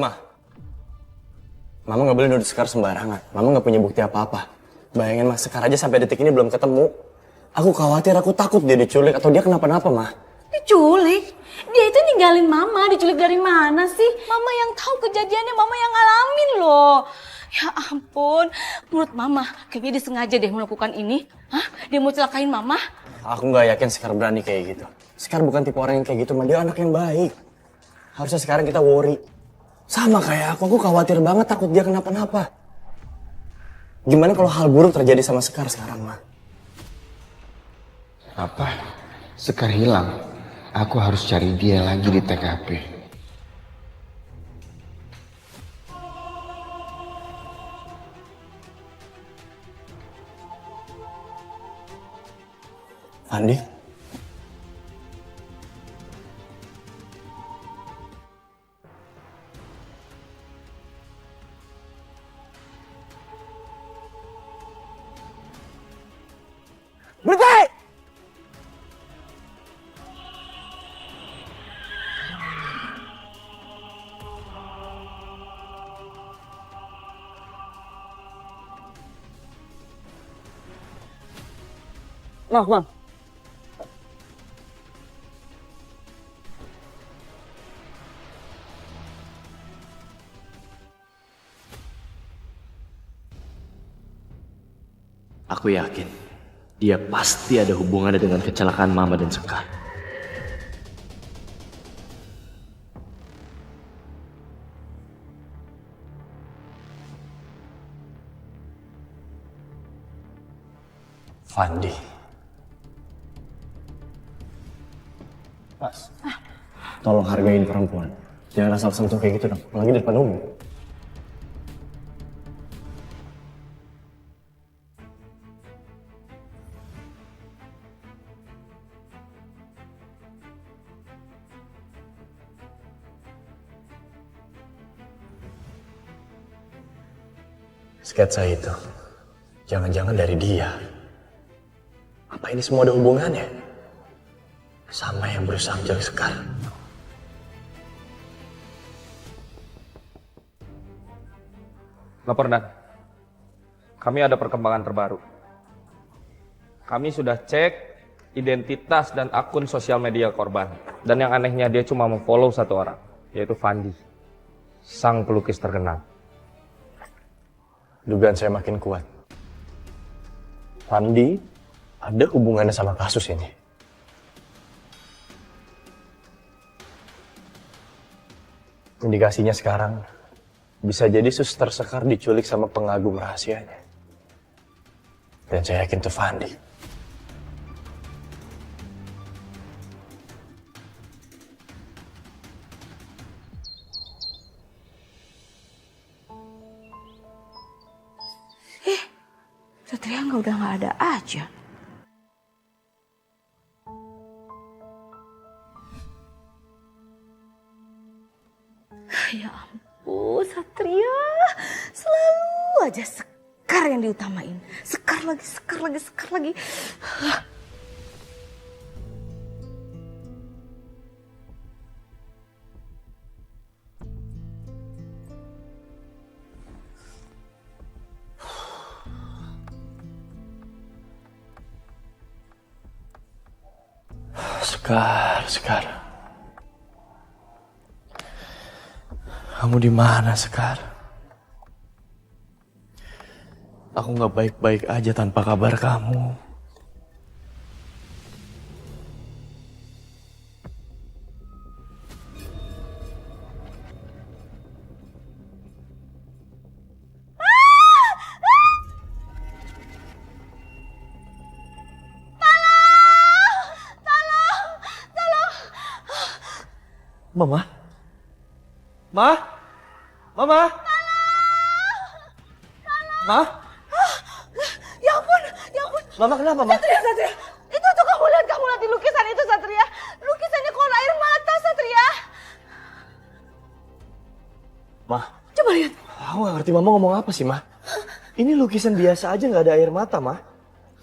Mama nggak boleh nuduh Sekar sembarangan. Mama nggak punya bukti apa-apa. Bayangin Sekar aja sampai detik ini belum ketemu. Aku khawatir, aku takut dia diculik atau dia kenapa-napa, Diculik? Dia itu ninggalin Mama, diculik dari mana sih? Mama yang tahu kejadiannya, Mama yang ngalamin loh. Ya ampun, menurut Mama, kayaknya dia sengaja deh melakukan ini. Hah? Dia mau celakain Mama? Aku nggak yakin Sekar berani kayak gitu. Sekar bukan tipe orang yang kayak gitu, dia anak yang baik. Harusnya sekarang kita worry. Sama kayak aku khawatir banget takut dia kenapa-napa. Gimana kalau hal buruk terjadi sama Sekar sekarang, Apa? Sekar hilang. Aku harus cari dia lagi di TKP. Andi? Berhenti! Bang. Aku yakin dia pasti ada hubungannya dengan kecelakaan Mama dan Sekar. Fandi. Mas, tolong hargain perempuan. Jangan asal sentuh kayak gitu dong, apalagi di depan umum. Sketsa itu, jangan-jangan dari dia. Apa ini semua ada hubungannya? Sama yang berusaha menjaga Sekar. Lapor Dan. Kami ada perkembangan terbaru. Kami sudah cek identitas dan akun sosial media korban. Dan yang anehnya dia cuma memfollow satu orang, yaitu Fandi, sang pelukis terkenal. Dugaan saya makin kuat. Fandi ada hubungannya sama kasus ini. Indikasinya sekarang bisa jadi Suster Sekar diculik sama pengagum rahasianya. Dan saya yakin itu Fandi. Satria udah nggak ada aja. Ya ampun, Satria selalu aja Sekar yang diutamain. Sekar lagi, Sekar lagi, Sekar lagi. Sekar. Kamu di mana, Sekar? Aku nggak baik-baik aja tanpa kabar kamu. Mama? Mama? Ma? Ya ampun. Mama kenapa, Ma? Satria. Itu tuh kamu lihat di lukisan itu, Satria. Lukisannya kolam air mata, Satria. Ma? Coba lihat. Aku gak ngerti Mama ngomong apa sih, Ma? Ini lukisan biasa aja gak ada air mata, Ma.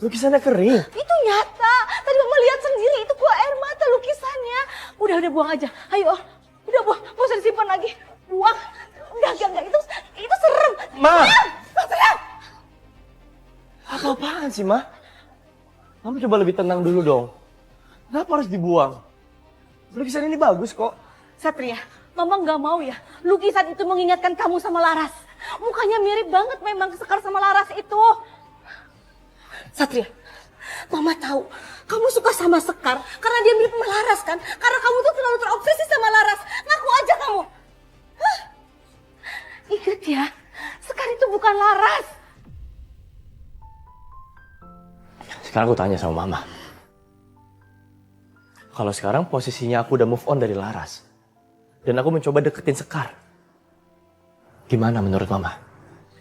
Lukisannya kering. Itu nyata. Tadi Mama lihat sendiri, itu gua air mata lukisannya. Udah buang aja. Ayo, udah buang. Gak usah disimpan lagi. Buang. Enggak. Itu serem. Ma! Serem. Apa-apaan sih, Ma? Mama coba lebih tenang dulu dong. Kenapa harus dibuang? Lukisan ini bagus kok. Satria, Mama nggak mau ya. Lukisan itu mengingatkan kamu sama Laras. Mukanya mirip banget memang Sekar sama Laras itu. Satria, Mama tahu kamu suka sama Sekar karena dia mirip sama Laras kan? Karena kamu tuh terlalu terobsesi sama Laras. Ngaku aja kamu. Hah? Ingat ya, Sekar itu bukan Laras. Sekarang aku tanya sama Mama. Kalau sekarang posisinya aku udah move on dari Laras. Dan aku mencoba deketin Sekar. Gimana menurut Mama?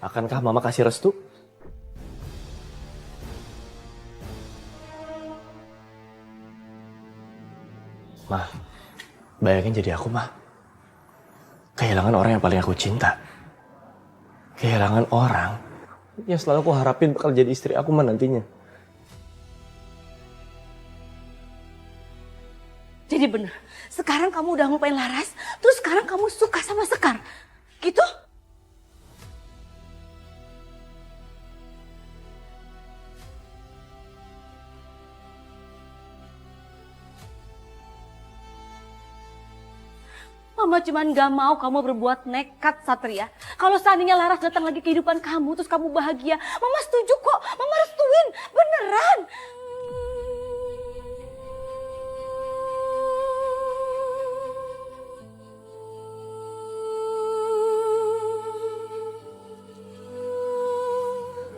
Akankah Mama kasih restu? Ma, bayangin jadi aku, Ma. Kehilangan orang yang paling aku cinta. Kehilangan orang yang selalu aku harapin bakal jadi istri aku nantinya. Jadi bener, sekarang kamu udah ngelupain Laras, terus sekarang kamu suka sama Sekar. Gitu? Mama cuman gak mau kamu berbuat nekat, Satria. Kalau seandainya Laras datang lagi kehidupan kamu, terus kamu bahagia, Mama setuju kok. Mama restuin, beneran.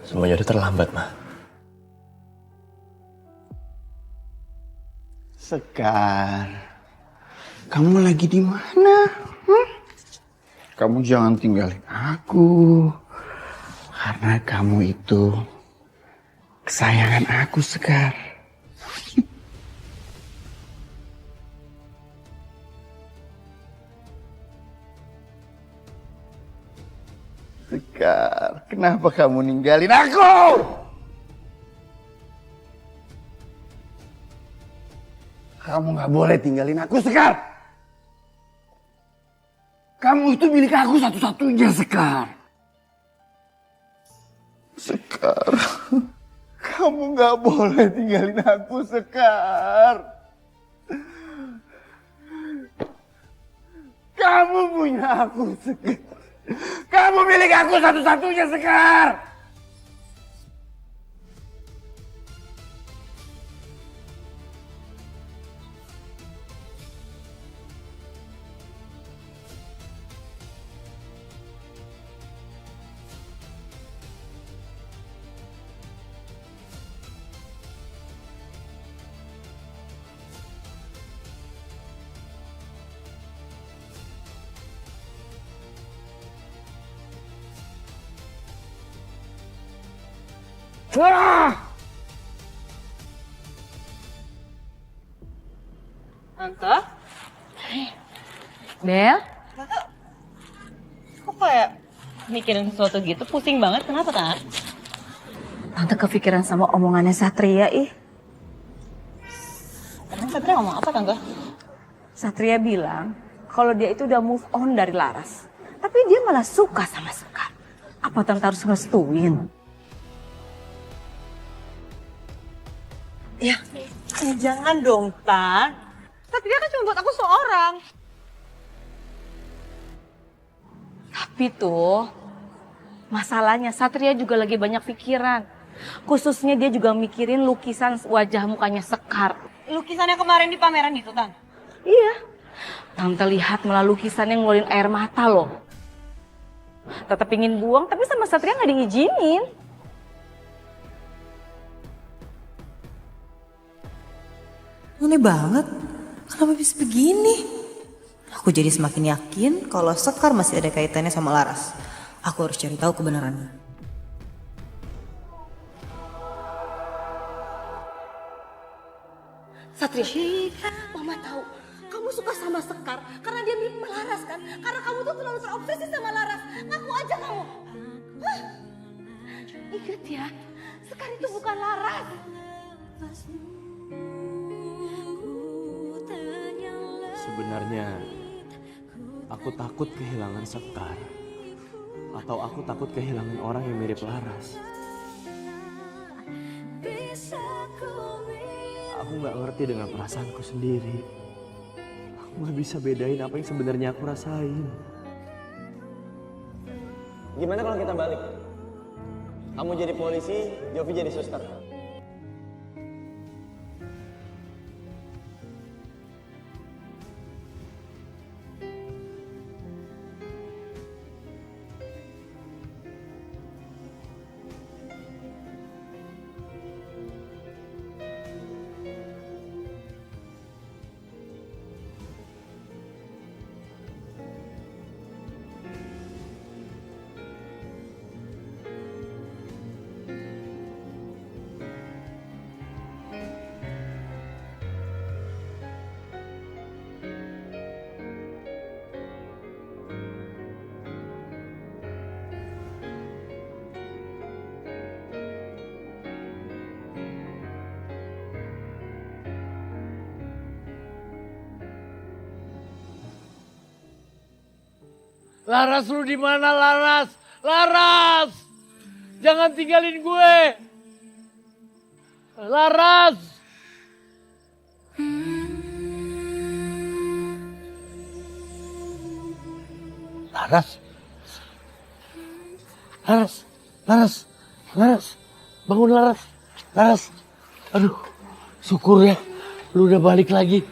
Semuanya udah terlambat, Ma. Sekar, kamu lagi di mana? Kamu jangan tinggalin aku. Karena kamu itu kesayangan aku, Sekar. Sekar, kenapa kamu ninggalin aku? Kamu gak boleh tinggalin aku, Sekar. Kamu itu milik aku satu-satunya, Sekar. Sekar, kamu gak boleh tinggalin aku, Sekar. Kamu punya aku, Sekar. Kamu milik aku satu-satunya, Sekar. Tante? Bel? Tante? Kok kayak Mikirin sesuatu gitu pusing banget, kenapa kan? Tante kepikiran sama omongannya Satria ih. Emang Satria ngomong apa tante? Satria bilang kalau dia itu udah move on dari Laras. Tapi dia malah suka sama Sekar. Apa tante harus ngerestuin? Ya, jangan dong, Tan. Satria kan cuma buat aku seorang. Tapi tuh, masalahnya Satria juga lagi banyak pikiran. Khususnya dia juga mikirin lukisan wajah mukanya Sekar. Lukisan yang kemarin di pameran itu, Tan? Iya. Tante lihat malah lukisan yang ngeluarin air mata loh. Tetap pingin buang, tapi sama Satria nggak diizinin. Aneh banget. Kenapa bisa begini? Aku jadi semakin yakin kalau Sekar masih ada kaitannya sama Laras. Aku harus cari tahu kebenarannya. Satria, Mama tahu kamu suka sama Sekar karena dia mirip Laras kan? Karena kamu tuh terlalu terobsesi sama Laras. Ngaku aja kamu. Hah? Ingat ya, Sekar itu bukan Laras. Sebenarnya aku takut kehilangan Sekar. Atau aku takut kehilangan orang yang mirip Laras. Aku gak ngerti dengan perasaanku sendiri. Aku gak bisa bedain apa yang sebenarnya aku rasain. Gimana kalau kita balik? Kamu jadi polisi, Jovi jadi suster. Laras, lu di mana, Laras? Laras! Jangan tinggalin gue. Laras! Laras? Laras! Laras! Laras! Bangun, Laras! Laras! Aduh, syukur ya. Lu udah balik lagi.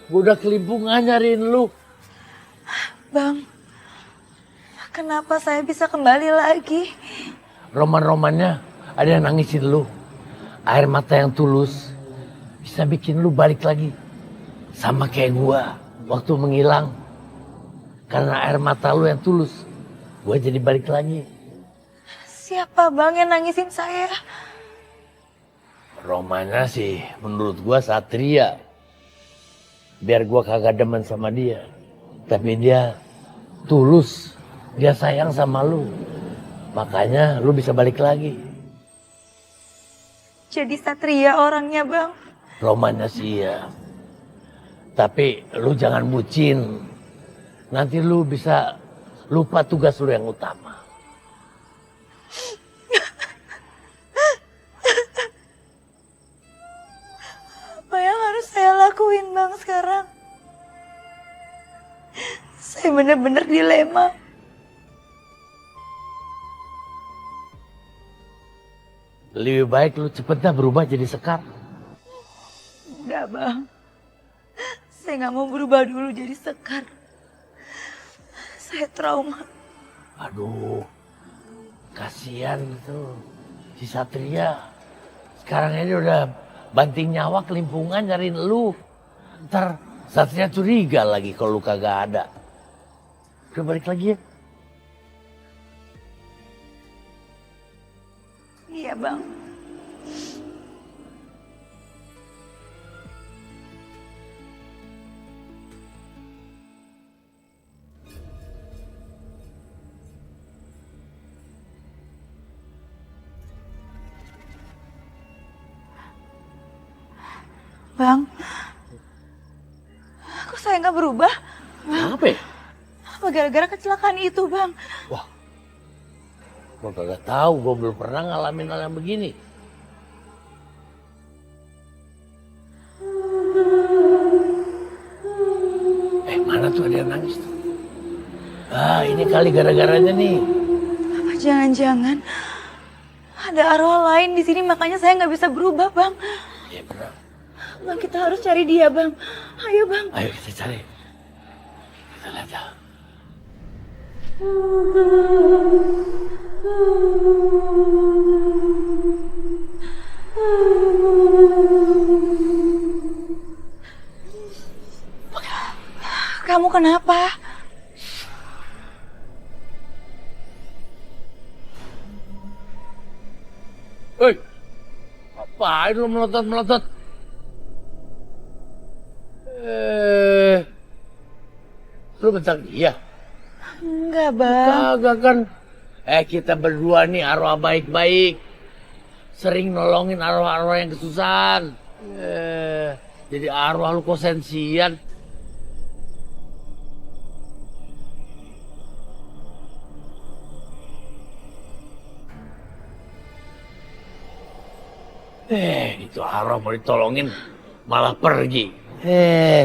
Gue udah kelimpungan nyariin lu. Bang, kenapa saya bisa kembali lagi? Roman-romannya ada yang nangisin lu. Air mata yang tulus bisa bikin lu balik lagi. Sama kayak gua waktu menghilang. Karena air mata lu yang tulus, gua jadi balik lagi. Siapa bang yang nangisin saya? Romannya sih menurut gua Satria. Biar gua kagak demen sama dia. Tapi dia tulus. Dia sayang sama lu. Makanya lu bisa balik lagi. Jadi Satria orangnya bang. Romannya sih ya. Tapi lu jangan bucin. Nanti lu bisa lupa tugas lu yang utama. Apa yang harus saya lakuin bang sekarang? Saya bener-bener dilema. Lebih baik lu cepetnya berubah jadi Sekar. Enggak bang. Saya nggak mau berubah dulu jadi Sekar. Saya trauma. Aduh, kasihan tuh si Satria. Sekarang ini udah banting nyawa kelimpungan nyariin lu. Ntar Satria curiga lagi kalau lu kagak ada. Udah balik lagi ya. Iya bang. Bang, kok saya nggak berubah? Apa ya? Apa gara-gara kecelakaan itu, Bang? Wah, gue kagak tahu, gue belum pernah ngalamin hal yang begini. Mana tuh ada yang nangis tuh? Ah, ini kali gara-garanya nih. Apa jangan-jangan ada arwah lain di sini makanya saya nggak bisa berubah, Bang? Iya benar. Bang, kita harus cari dia, Bang. Ayo, Bang. Ayo kita cari. Kita lihat ya. Kamu kenapa? Hei, ngapain lu melotot-melotot? Lu bentak dia? Enggak, Bang. Kagak kan. Kita berdua nih arwah baik-baik. Sering nolongin arwah-arwah yang kesusahan. Jadi arwah lu kok sensian. Itu arwah mau ditolongin malah pergi.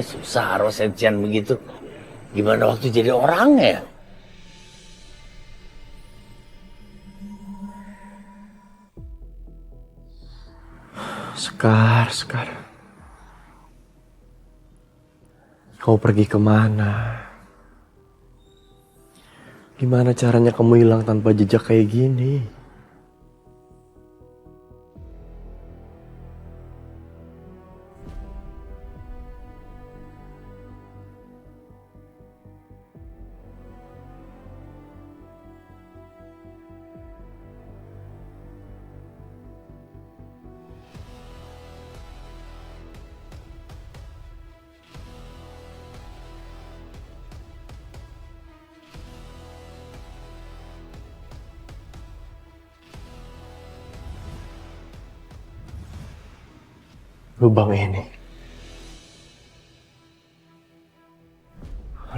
Susah arwah sensian begitu. Gimana waktu jadi orangnya ya? Sekar. Kau pergi kemana? Gimana caranya kamu hilang tanpa jejak kayak gini? Lubang ini.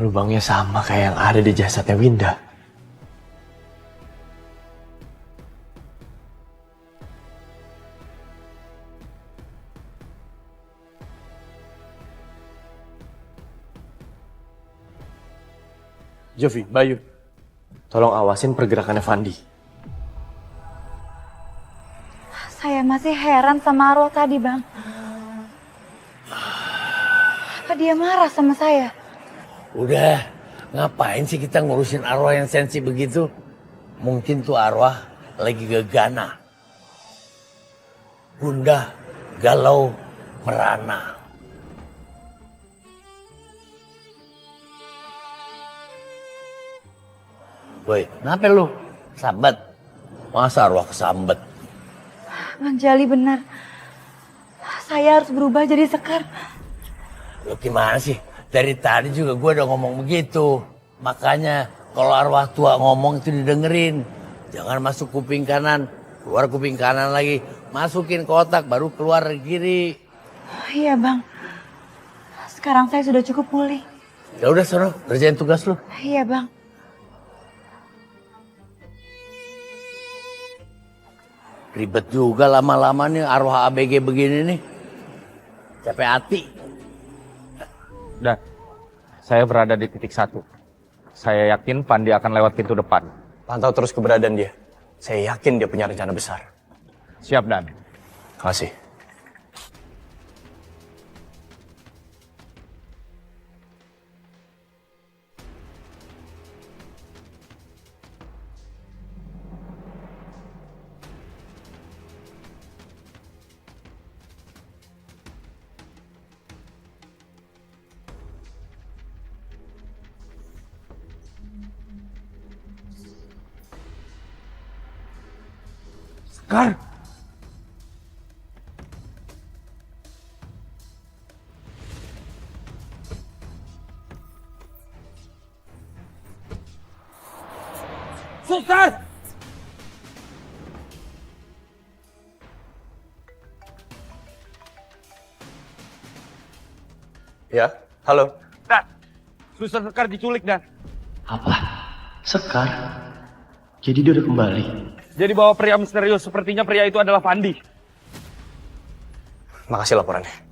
Lubangnya sama kayak yang ada di jasadnya Winda. Jovi, Bayu, tolong awasin pergerakannya Fandi. Saya masih heran sama arwah tadi, Bang. Apa dia marah sama saya? Udah, ngapain sih kita ngurusin arwah yang sensi begitu? Mungkin tuh arwah lagi gegana. Bunda galau merana. Woi, kenapa lu? Sambat? Masa arwah kesambet? Bang Jali benar. Saya harus berubah jadi Sekar. Lu gimana sih? Dari tadi juga gue udah ngomong begitu. Makanya kalau arwah tua ngomong itu didengerin. Jangan masuk kuping kanan, keluar kuping kanan lagi. Masukin ke otak, baru keluar kiri. Iya, Bang. Sekarang saya sudah cukup pulih. Ya udah sono, kerjain tugas lu. Iya, Bang. Ribet juga lama-lama nih arwah ABG begini nih. Capek hati. Dan saya berada di titik 1. Saya yakin Pandi akan lewat pintu depan. Pantau terus keberadaan dia. Saya yakin dia punya rencana besar. Siap, Dan. Terima kasih. Sekar! Sultan! Ya, halo. Dan, Suster Sekar diculik, Dan. Apa? Sekar? Jadi dia udah kembali? Jadi bawa pria misterius, sepertinya pria itu adalah Fandi. Makasih laporannya.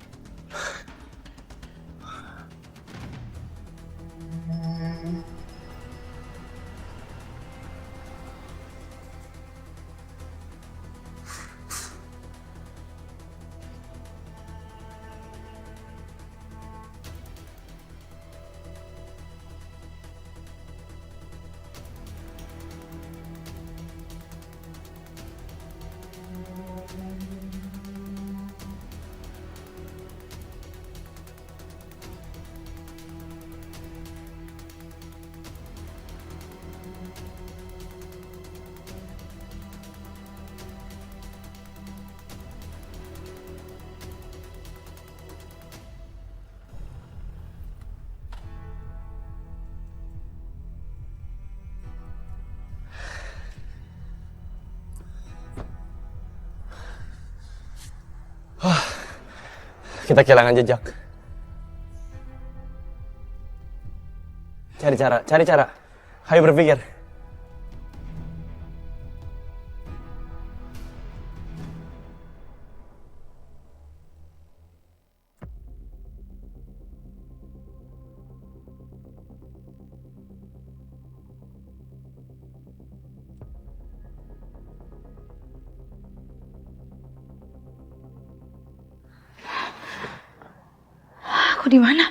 Kita kehilangan jejak. Cari cara. Ayo berpikir. Aku di mana?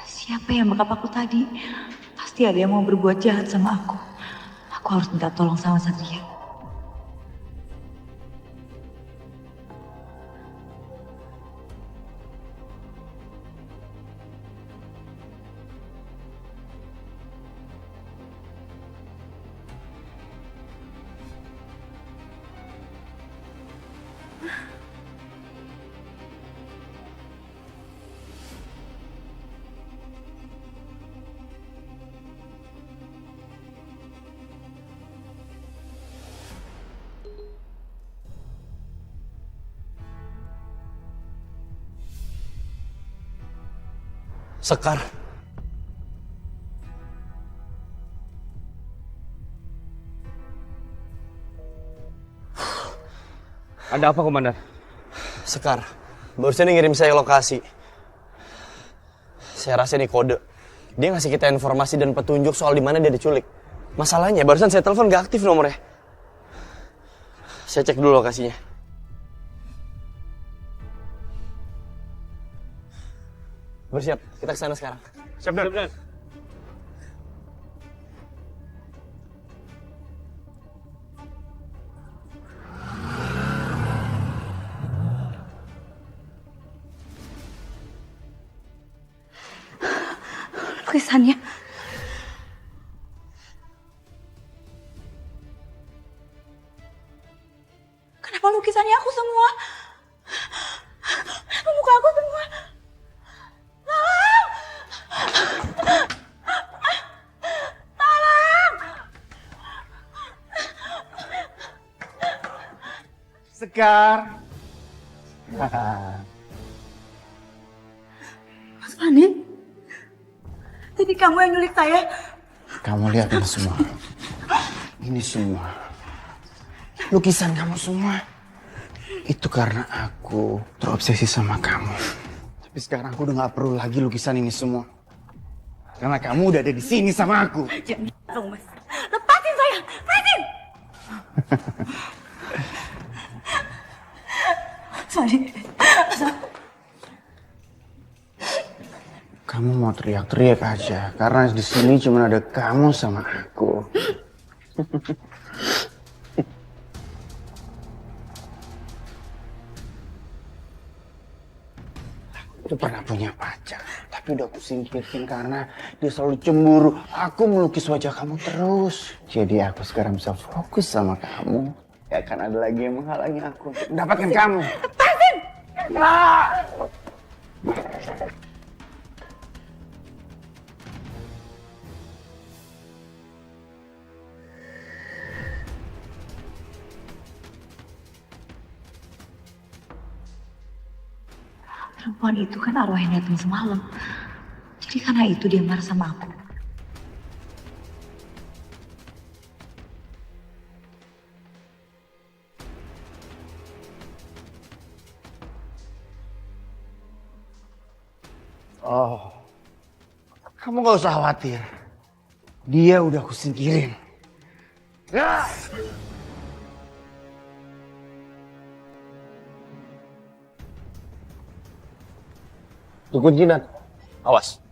Siapa yang bakap aku tadi? Pasti ada yang mau berbuat jahat sama aku. Aku harus minta tolong sama Satria. Sekar. Ada apa, Komandan? Sekar, barusan dia ngirim saya lokasi. Saya rasa ini kode. Dia ngasih kita informasi dan petunjuk soal di mana dia diculik. Masalahnya, barusan saya telepon gak aktif nomornya. Saya cek dulu lokasinya. Bersiap, kita kesana sekarang. Siap, Dan. Lukisannya. Kenapa lukisannya aku semua? Kenapa muka aku semua? Sekar. Mas Fandi? Jadi kamu yang nyulik saya? Kamu lihat ini semua. Ini semua. Lukisan kamu semua. Itu karena aku terobsesi sama kamu. Tapi sekarang aku udah gak perlu lagi lukisan ini semua. Karena kamu udah ada di sini sama aku. Jangan dong, Mas. Lepasin saya! Lepasin! Sorry. Kamu mau teriak-teriak aja. Karena di sini cuma ada kamu sama aku. Aku pernah punya pacar, tapi udah aku singkirin karena dia selalu cemburu. Aku melukis wajah kamu terus. Jadi aku sekarang bisa fokus sama kamu. Gak akan ada lagi yang menghalangi aku untuk mendapatkan kamu. Lepasin! Perempuan itu kan arwah yang datang semalam. Jadi karena itu dia marah sama aku. Oh, kamu gak usah khawatir. Dia udah aku singkirin. Ya! Tuh kunci, Nat. Awas.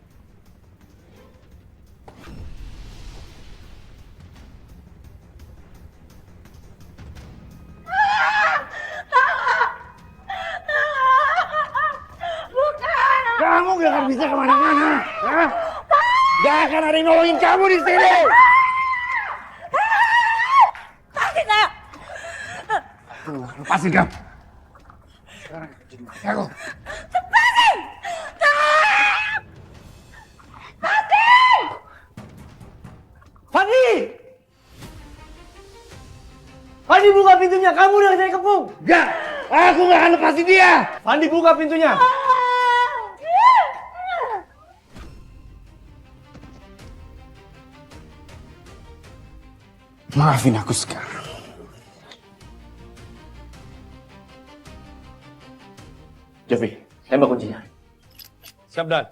Kamu gak akan bisa kemana-mana. Hah? Gak akan ada yang nolongin kamu di sini. Kasih saya! Lepasin kamu. Sekarang jadi aku. Lepasin! Lepasin! Fandi! Fandi buka pintunya, kamu udah saya kepung. Gak, aku gak akan lepasin dia. Fandi buka pintunya. Maafin aku sekarang. Jovi, tembak kuncinya. Siap, Dan.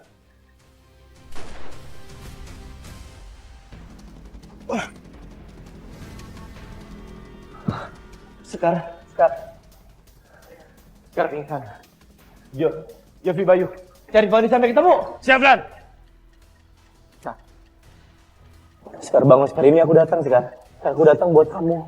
Sekarang pingsan. Jovi Bayu, cari Fandi sampai ketemu. Siap, Dan. Sekar bangun, Sekar, ini aku datang, Sekar. Aku datang buat kamu.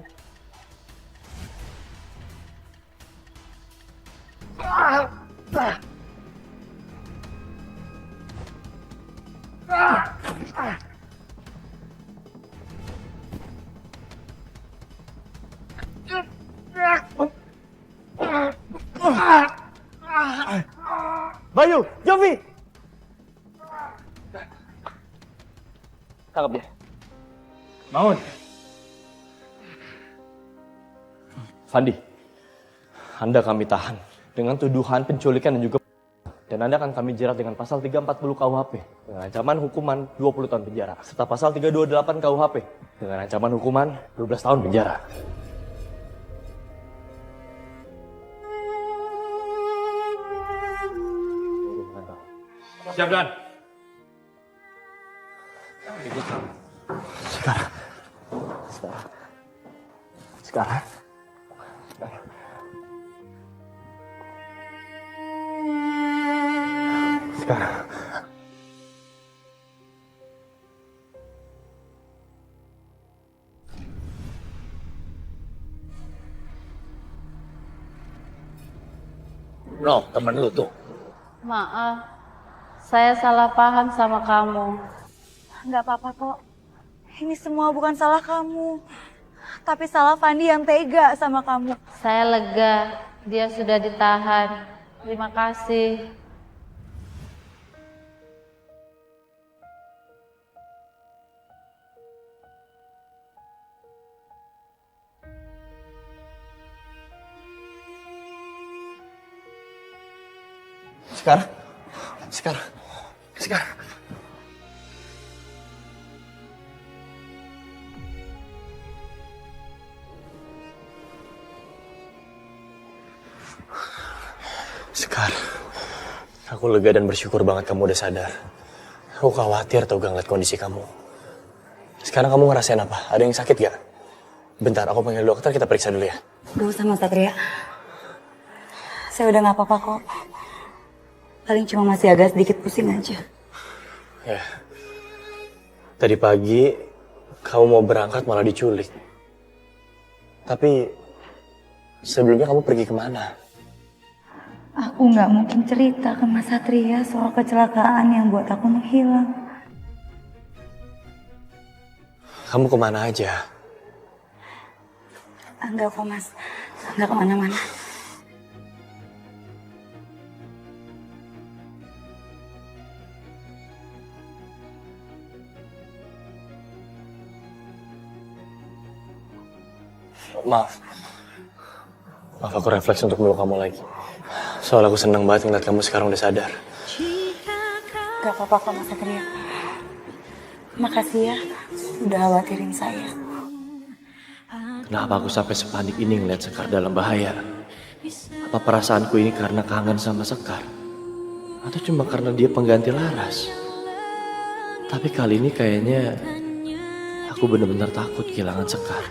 Bayu, Jovi! Tangkap dia. Bangun. Fandi, Anda kami tahan dengan tuduhan penculikan dan juga dan Anda akan kami jerat dengan pasal 340 KUHP dengan ancaman hukuman 20 tahun penjara serta pasal 328 KUHP dengan ancaman hukuman 12 tahun penjara. Siap, Dan. Sekarang. No, temen lu tuh. Maaf, saya salah paham sama kamu. Nggak apa-apa kok. Ini semua bukan salah kamu. Tapi salah Fandi yang tega sama kamu. Saya lega, dia sudah ditahan. Terima kasih. Sekarang. Sekar, aku lega dan bersyukur banget kamu udah sadar. Aku khawatir tau gak ngeliat kondisi kamu. Sekarang kamu ngerasain apa? Ada yang sakit gak? Bentar, aku panggil dokter, kita periksa dulu ya. Gak usah Mas Satria. Saya udah gak apa-apa kok. Paling cuma masih agak sedikit pusing aja. Ya. Tadi pagi, kamu mau berangkat malah diculik. Tapi, sebelumnya kamu pergi kemana? Aku nggak mungkin cerita ke Mas Satria soal kecelakaan yang buat aku menghilang. Kamu kemana aja? Enggak kok Mas, enggak kemana-mana. Maaf. Maaf aku refleks untuk meluk kamu lagi. Soalnya aku senang banget ngeliat kamu sekarang udah sadar. Gak apa-apa kok Mas Satria. Makasih ya udah khawatirin saya. Kenapa aku sampai sepanik ini ngeliat Sekar dalam bahaya? Apa perasaanku ini karena kangen sama Sekar? Atau cuma karena dia pengganti Laras? Tapi kali ini kayaknya aku benar-benar takut kehilangan Sekar.